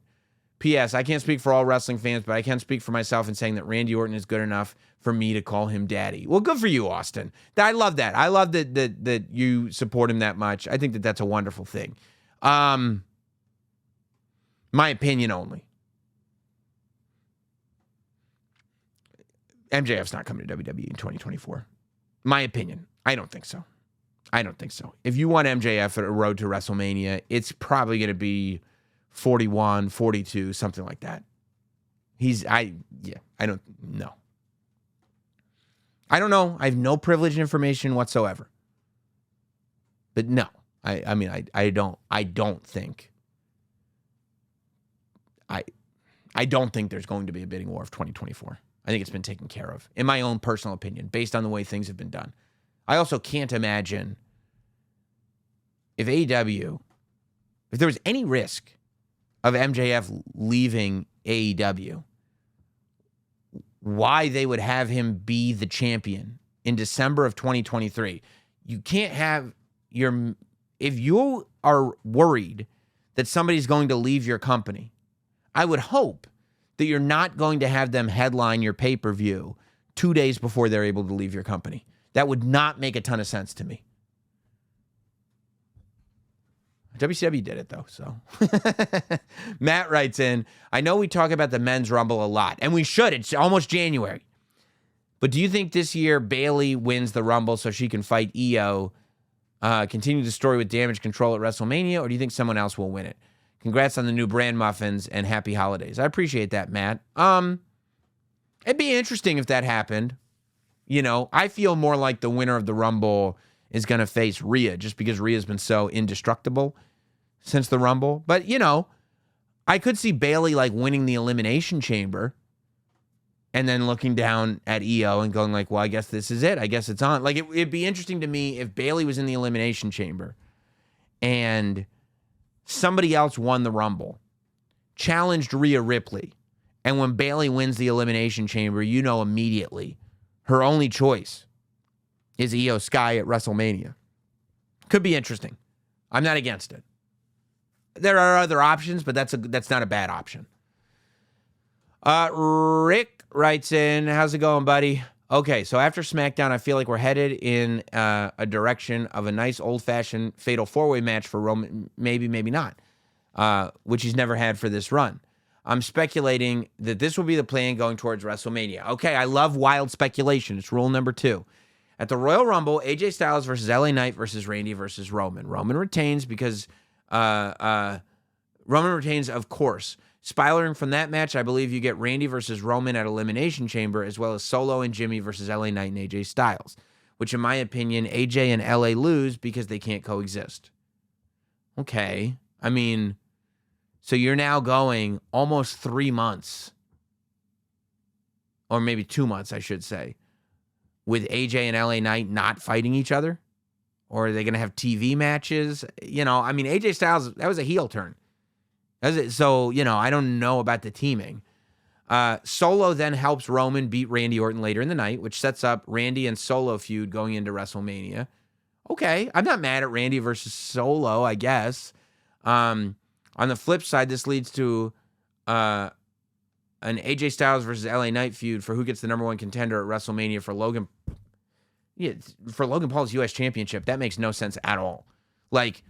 P.S. I can't speak for all wrestling fans, but I can speak for myself in saying that Randy Orton is good enough for me to call him daddy. Well, good for you, Austin. I love that. I love that you support him that much. I think that that's a wonderful thing. My opinion only. MJF's not coming to WWE in 2024. My opinion. I don't think so. If you want MJF at a road to WrestleMania, it's probably going to be 41, 42, something like that. I don't know. I don't know. I have no privileged information whatsoever. But no, I don't think there's going to be a bidding war of 2024. I think it's been taken care of, in my own personal opinion, based on the way things have been done. I also can't imagine if AEW, if there was any risk of MJF leaving AEW, why they would have him be the champion in December of 2023. You can't have if you are worried that somebody's going to leave your company, I would hope that you're not going to have them headline your pay-per-view 2 days before they're able to leave your company. That would not make a ton of sense to me. WCW did it, though, so. Matt writes in, I know we talk about the men's Rumble a lot, and we should. It's almost January. But do you think this year Bayley wins the Rumble so she can fight Io, continue the story with Damage Control at WrestleMania, or do you think someone else will win it? Congrats on the new brand muffins and happy holidays. I appreciate that, Matt. It'd be interesting if that happened. You know, I feel more like the winner of the Rumble is going to face Rhea just because Rhea's been so indestructible since the Rumble. But, you know, I could see Bayley like winning the Elimination Chamber and then looking down at Io and going like, well, I guess this is it. I guess it's on. Like, it'd be interesting to me if Bayley was in the Elimination Chamber and somebody else won the Rumble, challenged Rhea Ripley, And when Bayley wins the Elimination Chamber, you know immediately her only choice is Io Sky at WrestleMania. Could be interesting. I'm not against it. There are other options, but that's not a bad option. Rick writes in, how's it going, buddy? Okay, so after SmackDown, I feel like we're headed in a direction of a nice old-fashioned fatal four-way match for Roman, maybe not, which he's never had for this run. I'm speculating that this will be the plan going towards WrestleMania. Okay, I love wild speculation. It's rule number 2. At the Royal Rumble, AJ Styles versus LA Knight versus Randy versus Roman. Roman retains because Roman retains, of course. Spiraling from that match, I believe you get Randy versus Roman at Elimination Chamber, as well as Solo and Jimmy versus LA Knight and AJ Styles, which in my opinion, AJ and LA lose because they can't coexist. Okay. I mean, so you're now going almost 3 months, or maybe 2 months, I should say, with AJ and LA Knight not fighting each other? Or are they going to have TV matches? You know, I mean, AJ Styles, that was a heel turn. So, you know, I don't know about the teaming. Solo then helps Roman beat Randy Orton later in the night, which sets up Randy and Solo feud going into WrestleMania. Okay, I'm not mad at Randy versus Solo, I guess. On the flip side, this leads to an AJ Styles versus LA Knight feud for who gets the number 1 contender at WrestleMania for Logan. Yeah, for Logan Paul's U.S. Championship. That makes no sense at all. Like,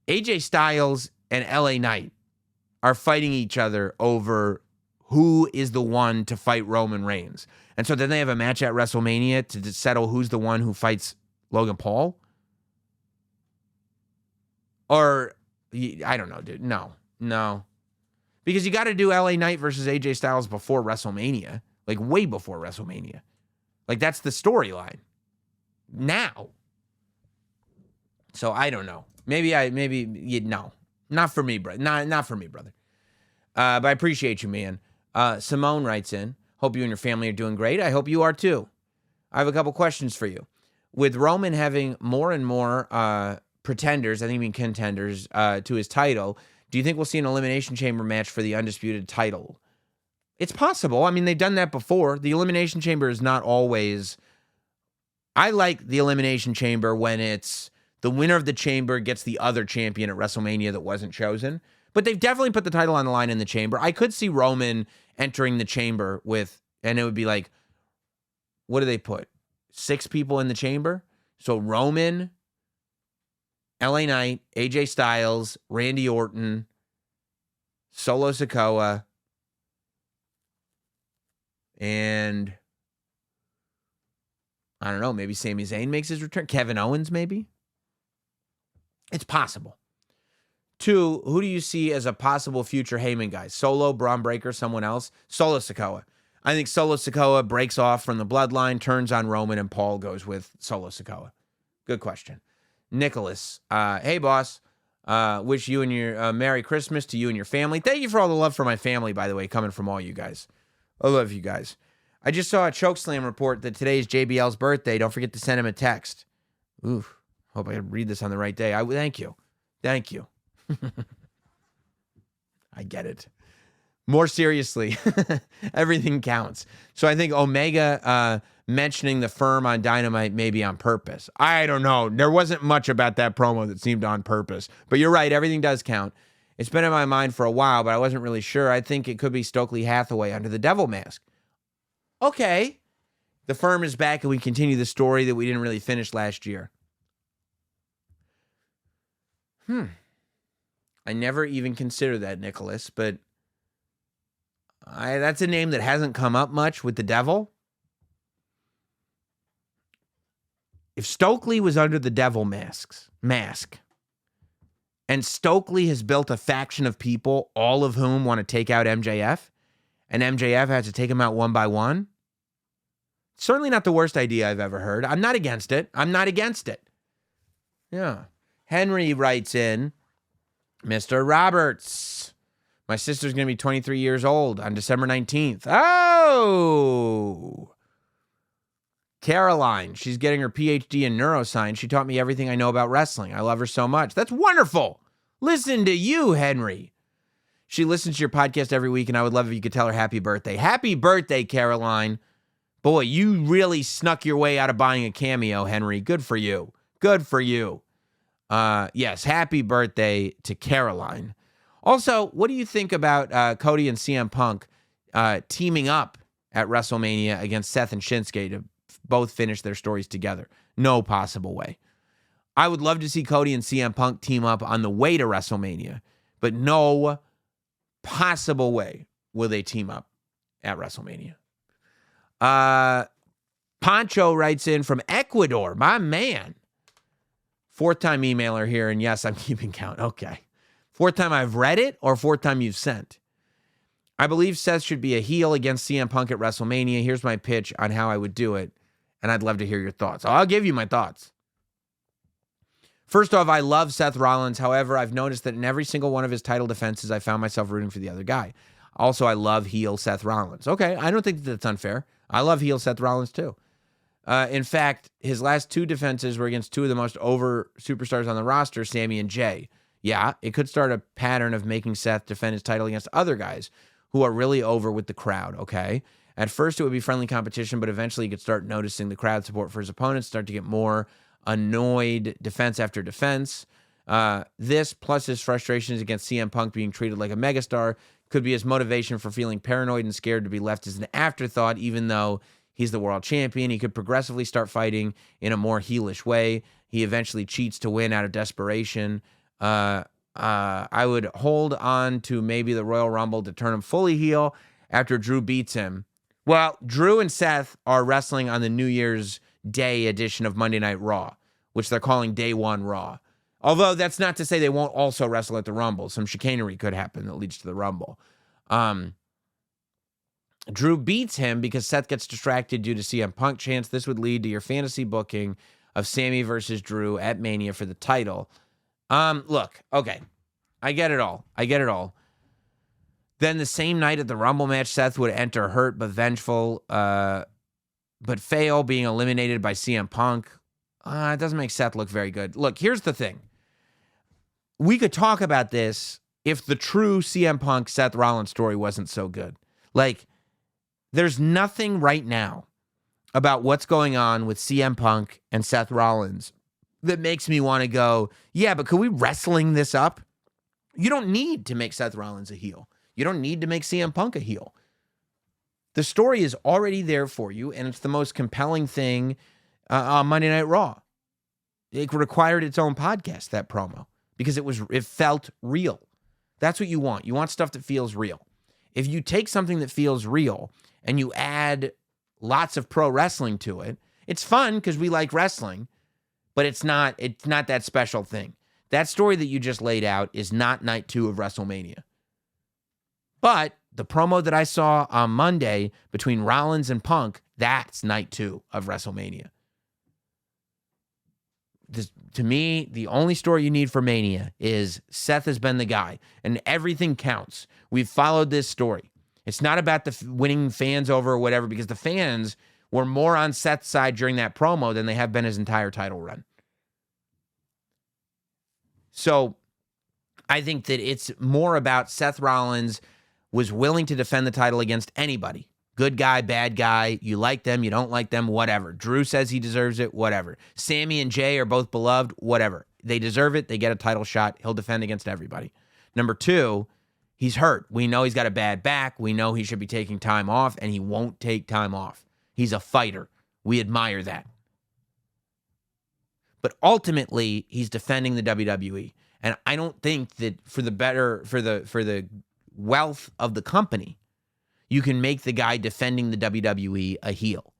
AJ Styles and LA Knight are fighting each other over who is the one to fight Roman Reigns. And so then they have a match at WrestleMania to settle who's the one who fights Logan Paul? Or, I don't know, dude. No. Because you got to do LA Knight versus AJ Styles before WrestleMania. Like, way before WrestleMania. Like, that's the storyline. Now. So, I don't know. No. Not for me, brother. Not for me, brother. But I appreciate you, man. Simone writes in, hope you and your family are doing great. I hope you are too. I have a couple questions for you. With Roman having more and more pretenders, I think you mean contenders, to his title, do you think we'll see an Elimination Chamber match for the undisputed title? It's possible. I mean, they've done that before. The Elimination Chamber is not always... I like the Elimination Chamber when it's the winner of the chamber gets the other champion at WrestleMania that wasn't chosen. But they've definitely put the title on the line in the chamber. I could see Roman entering the chamber with, and it would be like, what do they put? 6 people in the chamber? So Roman, LA Knight, AJ Styles, Randy Orton, Solo Sikoa, and I don't know, maybe Sami Zayn makes his return. Kevin Owens, maybe? It's possible. 2, who do you see as a possible future Heyman guy? Solo, Braun Breaker, someone else? Solo Sikoa. I think Solo Sikoa breaks off from the bloodline, turns on Roman, and Paul goes with Solo Sikoa. Good question. Nicholas, hey, boss. Wish you and your Merry Christmas to you and your family. Thank you for all the love for my family, by the way, coming from all you guys. I love you guys. I just saw a Chokeslam report that today is JBL's birthday. Don't forget to send him a text. Oof. Hope I read this on the right day. Thank you. Thank you. I get it. More seriously, everything counts. So I think Omega mentioning the firm on Dynamite may be on purpose. I don't know. There wasn't much about that promo that seemed on purpose. But you're right. Everything does count. It's been in my mind for a while, but I wasn't really sure. I think it could be Stokely Hathaway under the devil mask. Okay. The firm is back and we continue the story that we didn't really finish last year. I never even considered that, Nicholas, but that's a name that hasn't come up much with the devil. If Stokely was under the devil mask, and Stokely has built a faction of people, all of whom want to take out MJF, and MJF has to take them out one by one, certainly not the worst idea I've ever heard. I'm not against it. Yeah. Henry writes in, Mr. Roberts, my sister's going to be 23 years old on December 19th. Oh! Caroline, she's getting her PhD in neuroscience. She taught me everything I know about wrestling. I love her so much. That's wonderful. Listen to you, Henry. She listens to your podcast every week, and I would love if you could tell her happy birthday. Happy birthday, Caroline. Boy, you really snuck your way out of buying a Cameo, Henry. Good for you. Good for you. Yes, happy birthday to Caroline. Also, what do you think about Cody and CM Punk teaming up at WrestleMania against Seth and Shinsuke to both finish their stories together? No possible way. I would love to see Cody and CM Punk team up on the way to WrestleMania, but no possible way will they team up at WrestleMania. Pancho writes in from Ecuador, my man. Fourth time emailer here, and yes, I'm keeping count. Okay. Fourth time I've read it, or fourth time you've sent. I believe Seth should be a heel against CM Punk at WrestleMania. Here's my pitch on how I would do it, and I'd love to hear your thoughts. I'll give you my thoughts. First off, I love Seth Rollins. However, I've noticed that in every single one of his title defenses, I found myself rooting for the other guy. Also, I love heel Seth Rollins. Okay, I don't think that's unfair. I love heel Seth Rollins too. In fact, his last two defenses were against two of the most over superstars on the roster, Sammy and Jay. Yeah, it could start a pattern of making Seth defend his title against other guys who are really over with the crowd, okay? At first, it would be friendly competition, but eventually he could start noticing the crowd support for his opponents, start to get more annoyed defense after defense. This, plus his frustrations against CM Punk being treated like a megastar, could be his motivation for feeling paranoid and scared to be left as an afterthought, even though he's the world champion. He could progressively start fighting in a more heelish way. He eventually cheats to win out of desperation. I would hold on to maybe the Royal Rumble to turn him fully heel after Drew beats him. Well, Drew and Seth are wrestling on the New Year's Day edition of Monday Night Raw, which they're calling Day 1 Raw. Although that's not to say they won't also wrestle at the Rumble. Some chicanery could happen that leads to the Rumble. Drew beats him because Seth gets distracted due to CM Punk chants. This would lead to your fantasy booking of Sammy versus Drew at Mania for the title. Look, okay. I get it all. Then the same night at the Rumble match, Seth would enter hurt but vengeful, but fail, being eliminated by CM Punk. It doesn't make Seth look very good. Look, here's the thing. We could talk about this if the true CM Punk Seth Rollins story wasn't so good. Like, there's nothing right now about what's going on with CM Punk and Seth Rollins that makes me want to go, yeah, but could we wrestling this up? You don't need to make Seth Rollins a heel. You don't need to make CM Punk a heel. The story is already there for you, and it's the most compelling thing on Monday Night Raw. It required its own podcast, that promo, because it felt real. That's what you want. You want stuff that feels real. If you take something that feels real and you add lots of pro wrestling to it, it's fun because we like wrestling, but it's not that special thing. That story that you just laid out is not night 2 of WrestleMania. But the promo that I saw on Monday between Rollins and Punk, that's night 2 of WrestleMania. To me, the only story you need for Mania is Seth has been the guy, and everything counts. We've followed this story. It's not about the winning fans over or whatever, because the fans were more on Seth's side during that promo than they have been his entire title run. So I think that it's more about Seth Rollins was willing to defend the title against anybody. Good guy, bad guy, you like them, you don't like them, whatever. Drew says he deserves it, whatever. Sammy and Jay are both beloved, whatever. They deserve it, they get a title shot, he'll defend against everybody. Number 2, he's hurt. We know he's got a bad back, we know he should be taking time off, and he won't take time off. He's a fighter. We admire that. But ultimately, he's defending the WWE. And I don't think that for the wealth of the company, you can make the guy defending the WWE a heel.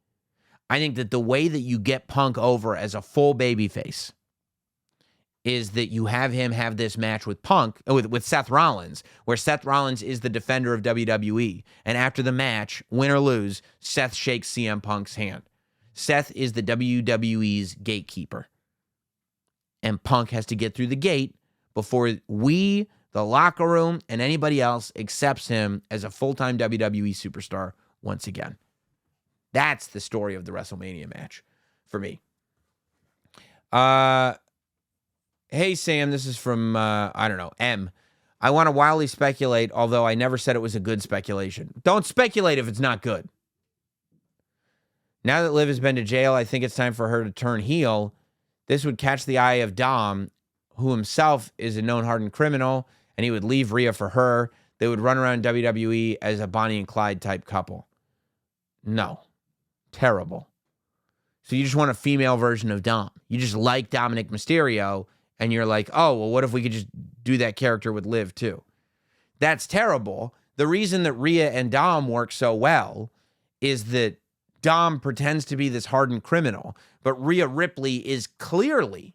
I think that the way that you get Punk over as a full babyface is that you have him have this match with with Seth Rollins, where Seth Rollins is the defender of WWE. And after the match, win or lose, Seth shakes CM Punk's hand. Seth is the WWE's gatekeeper. And Punk has to get through the gate before we, the locker room, and anybody else accepts him as a full-time WWE superstar once again. That's the story of the WrestleMania match for me. Hey, Sam, this is from, M. I want to wildly speculate, although I never said it was a good speculation. Don't speculate if it's not good. Now that Liv has been to jail, I think it's time for her to turn heel. This would catch the eye of Dom, who himself is a known hardened criminal, and he would leave Rhea for her. They would run around WWE as a Bonnie and Clyde type couple. No. Terrible. So you just want a female version of Dom. You just like Dominic Mysterio, and you're like, oh, well, what if we could just do that character with Liv too? That's terrible. The reason that Rhea and Dom work so well is that Dom pretends to be this hardened criminal, but Rhea Ripley is clearly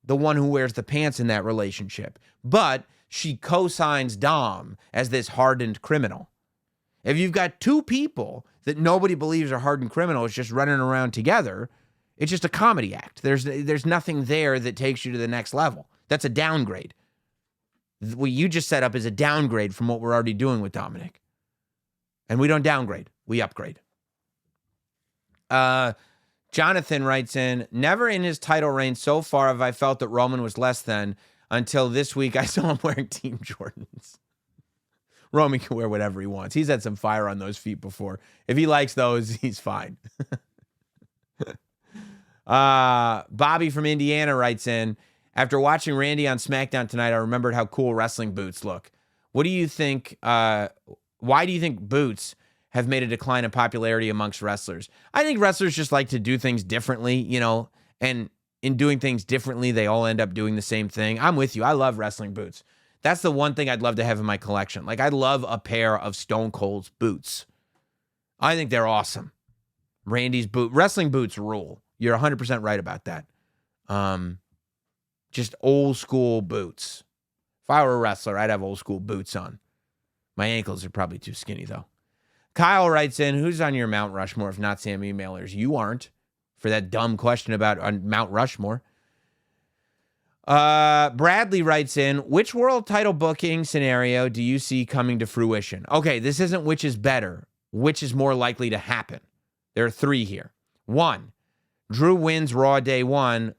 the one who wears the pants in that relationship. But she co-signs Dom as this hardened criminal. If you've got two people that nobody believes are hardened criminals just running around together, it's just a comedy act. There's nothing there that takes you to the next level. That's a downgrade. What you just set up is a downgrade from what we're already doing with Dominic. And we don't downgrade. We upgrade. Jonathan writes in, never in his title reign so far have I felt that Roman was less than until this week I saw him wearing Team Jordans. Roman can wear whatever he wants. He's had some fire on those feet before. If he likes those, he's fine. Bobby from Indiana writes in, after watching Randy on SmackDown tonight, I remembered how cool wrestling boots look. What do you think? Why do you think boots have made a decline in popularity amongst wrestlers? I think wrestlers just like to do things differently, and in doing things differently, they all end up doing the same thing. I'm with you. I love wrestling boots. That's the one thing I'd love to have in my collection. Like, I love a pair of Stone Cold's boots. I think they're awesome. Randy's wrestling boots rule. You're 100% right about that. Just old school boots. If I were a wrestler, I'd have old school boots on. My ankles are probably too skinny, though. Kyle writes in, who's on your Mount Rushmore if not Sam emailers? You aren't, for that dumb question about Mount Rushmore. Bradley writes in, which world title booking scenario do you see coming to fruition? Okay, this isn't which is better. Which is more likely to happen? There are three here. 1, Drew wins Raw Day 1,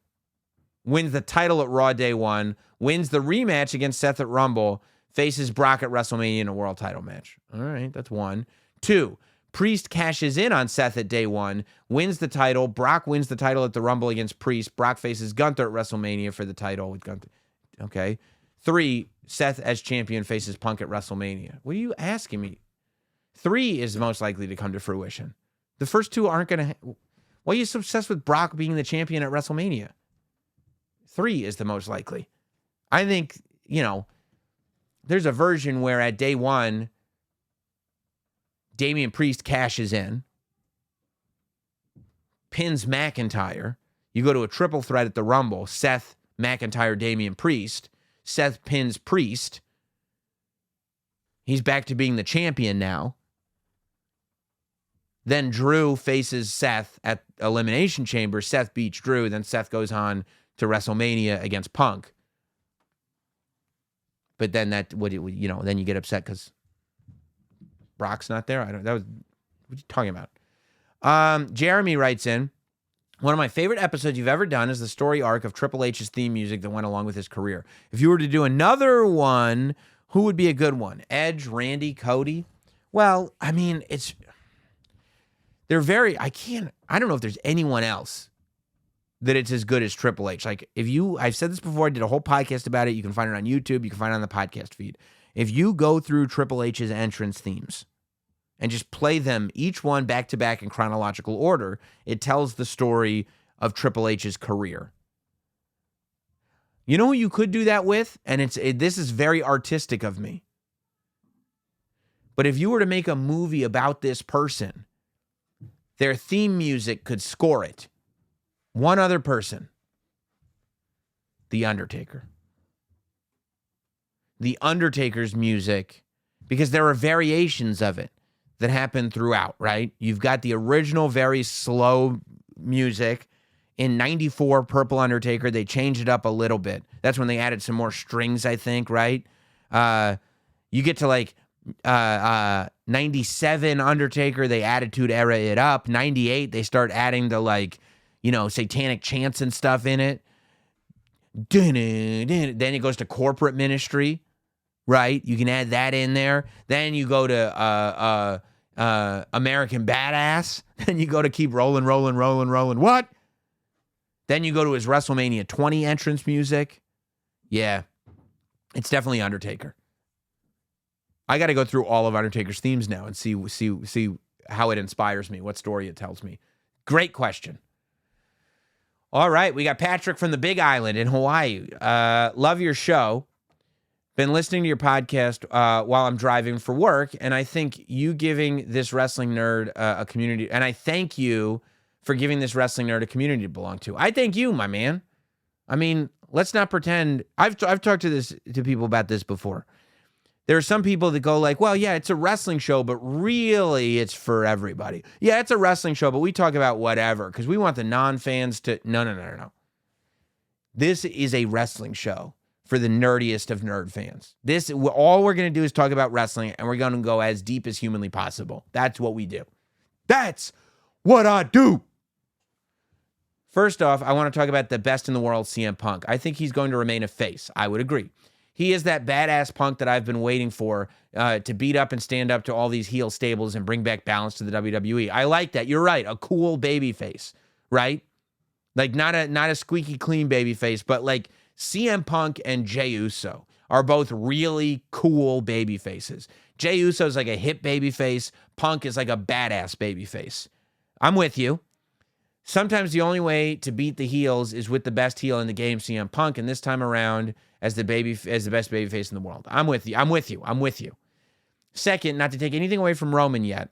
wins the title at Raw Day 1, wins the rematch against Seth at Rumble, faces Brock at WrestleMania in a world title match. All right, that's 1. 2, Priest cashes in on Seth at Day 1, wins the title. Brock wins the title at the Rumble against Priest. Brock faces Gunther at WrestleMania for the title with Gunther. Okay. 3, Seth as champion faces Punk at WrestleMania. What are you asking me? 3 is most likely to come to fruition. The first 2 aren't going to... Why are you so obsessed with Brock being the champion at WrestleMania? 3 is the most likely. I think, there's a version where at Day 1... Damian Priest cashes in, pins McIntyre. You go to a triple threat at the Rumble. Seth, McIntyre, Damian Priest. Seth pins Priest. He's back to being the champion now. Then Drew faces Seth at Elimination Chamber. Seth beats Drew. Then Seth goes on to WrestleMania against Punk. But then then you get upset because Brock's not there. What are you talking about? Jeremy writes in, one of my favorite episodes you've ever done is the story arc of Triple H's theme music that went along with his career. If you were to do another one, who would be a good one? Edge, Randy, Cody? Well, I mean, I don't know if there's anyone else that it's as good as Triple H. Like, I've said this before, I did a whole podcast about it. You can find it on YouTube. You can find it on the podcast feed. If you go through Triple H's entrance themes and just play them each one back to back in chronological order, it tells the story of Triple H's career. You know who you could do that with? And this is very artistic of me. But if you were to make a movie about this person, their theme music could score it. One other person. The Undertaker. The Undertaker's music, because there are variations of it that happen throughout, right? You've got the original very slow music. In 94, Purple Undertaker, they changed it up a little bit. That's when they added some more strings, I think, right? You get to like 97 Undertaker, they Attitude Era it up. 98, they start adding the satanic chants and stuff in it. Then it goes to Corporate Ministry, right? You can add that in there. Then you go to American Badass. Then you go to Keep Rolling, Rolling, Rolling, Rolling. What? Then you go to his WrestleMania 20 entrance music. Yeah, it's definitely Undertaker. I got to go through all of Undertaker's themes now and see how it inspires me, what story it tells me. Great question. All right, we got Patrick from the Big Island in Hawaii. Love your show. Been listening to your podcast while I'm driving for work, and I think you giving this wrestling nerd a community, and I thank you for giving this wrestling nerd a community to belong to. I thank you, my man. I mean, let's not pretend. I've talked to people about this before. There are some people that go like, well, yeah, it's a wrestling show, but really it's for everybody. Yeah, it's a wrestling show, but we talk about whatever because we want the non-fans to... No. This is a wrestling show for the nerdiest of nerd fans. All we're going to do is talk about wrestling, and we're going to go as deep as humanly possible. That's what we do. That's what I do. First off, I want to talk about the best in the world, CM Punk. I think he's going to remain a face. I would agree. He is that badass Punk that I've been waiting for to beat up and stand up to all these heel stables and bring back balance to the WWE. I like that. You're right. A cool baby face, right? Like not a squeaky clean baby face, but like CM Punk and Jey Uso are both really cool baby faces. Jey Uso is like a hip baby face. Punk is like a badass baby face. I'm with you. Sometimes the only way to beat the heels is with the best heel in the game, CM Punk, and this time around as the best baby face in the world. I'm with you. Second, not to take anything away from Roman yet,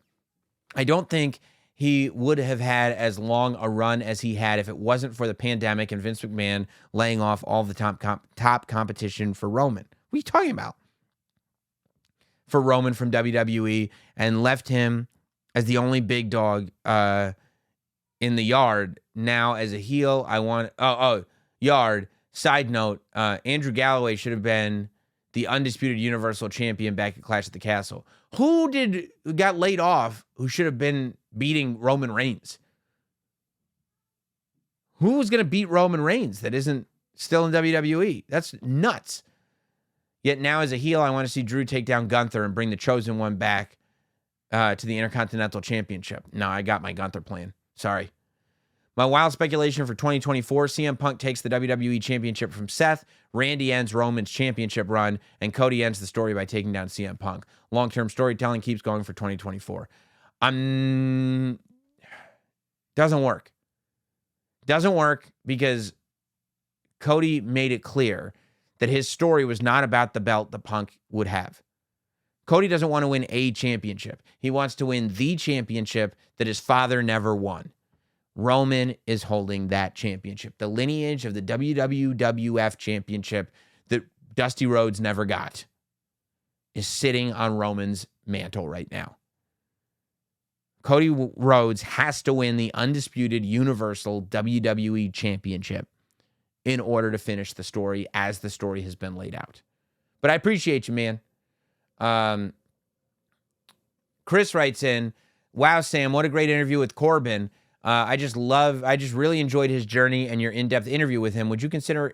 I don't think he would have had as long a run as he had if it wasn't for the pandemic and Vince McMahon laying off all the top competition for Roman. What are you talking about? For Roman from WWE and left him as the only big dog in the yard. Now as a heel, yard. Side note, Andrew Galloway should have been the undisputed Universal Champion back at Clash at the Castle. Who got laid off who should have been beating Roman Reigns? Who was going to beat Roman Reigns that isn't still in WWE? That's nuts. Yet now as a heel, I want to see Drew take down Gunther and bring the Chosen One back to the Intercontinental Championship. No, I got my Gunther plan. Sorry. My wild speculation for 2024, CM Punk takes the WWE Championship from Seth, Randy ends Roman's championship run, and Cody ends the story by taking down CM Punk. Long-term storytelling keeps going for 2024. Doesn't work. Doesn't work because Cody made it clear that his story was not about the belt that Punk would have. Cody doesn't want to win a championship. He wants to win the championship that his father never won. Roman is holding that championship. The lineage of the WWF championship that Dusty Rhodes never got is sitting on Roman's mantle right now. Cody Rhodes has to win the undisputed Universal WWE Championship in order to finish the story as the story has been laid out. But I appreciate you, man. Chris writes in, wow, Sam, what a great interview with Corbin. I just really enjoyed his journey and your in-depth interview with him. Would you consider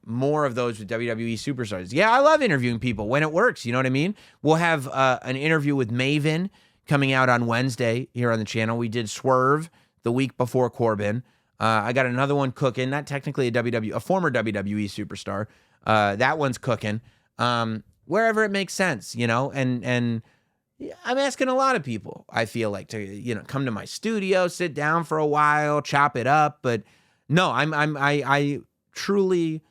more of those with WWE superstars? Yeah, I love interviewing people when it works. You know what I mean? We'll have an interview with Maven coming out on Wednesday here on the channel. We did Swerve the week before Corbin. I got another one cooking, not technically a former WWE superstar. That one's cooking. Wherever it makes sense, you know, and I'm asking a lot of people, I feel like, to, you know, come to my studio, sit down for a while, chop it up. But no, I truly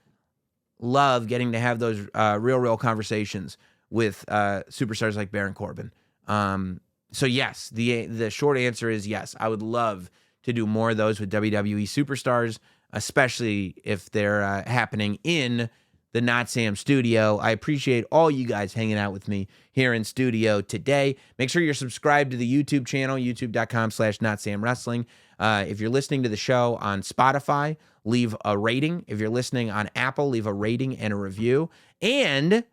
love getting to have those real conversations with superstars like Baron Corbin. So yes, the short answer is yes. I would love to do more of those with WWE superstars, especially if they're happening in the Not Sam studio. I appreciate all you guys hanging out with me here in studio today. Make sure you're subscribed to the YouTube channel, youtube.com/NotSamWrestling. If you're listening to the show on Spotify, leave a rating. If you're listening on Apple, leave a rating and a review. And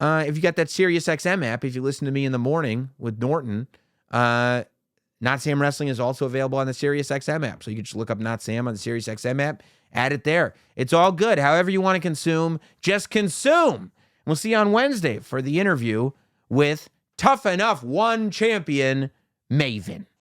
if you got that SiriusXM app, if you listen to me in the morning with Norton, Not Sam Wrestling is also available on the SiriusXM app. So you can just look up Not Sam on the SiriusXM app, add it there. It's all good. However you want to consume, just consume. We'll see you on Wednesday for the interview with Tough Enough One champion, Maven.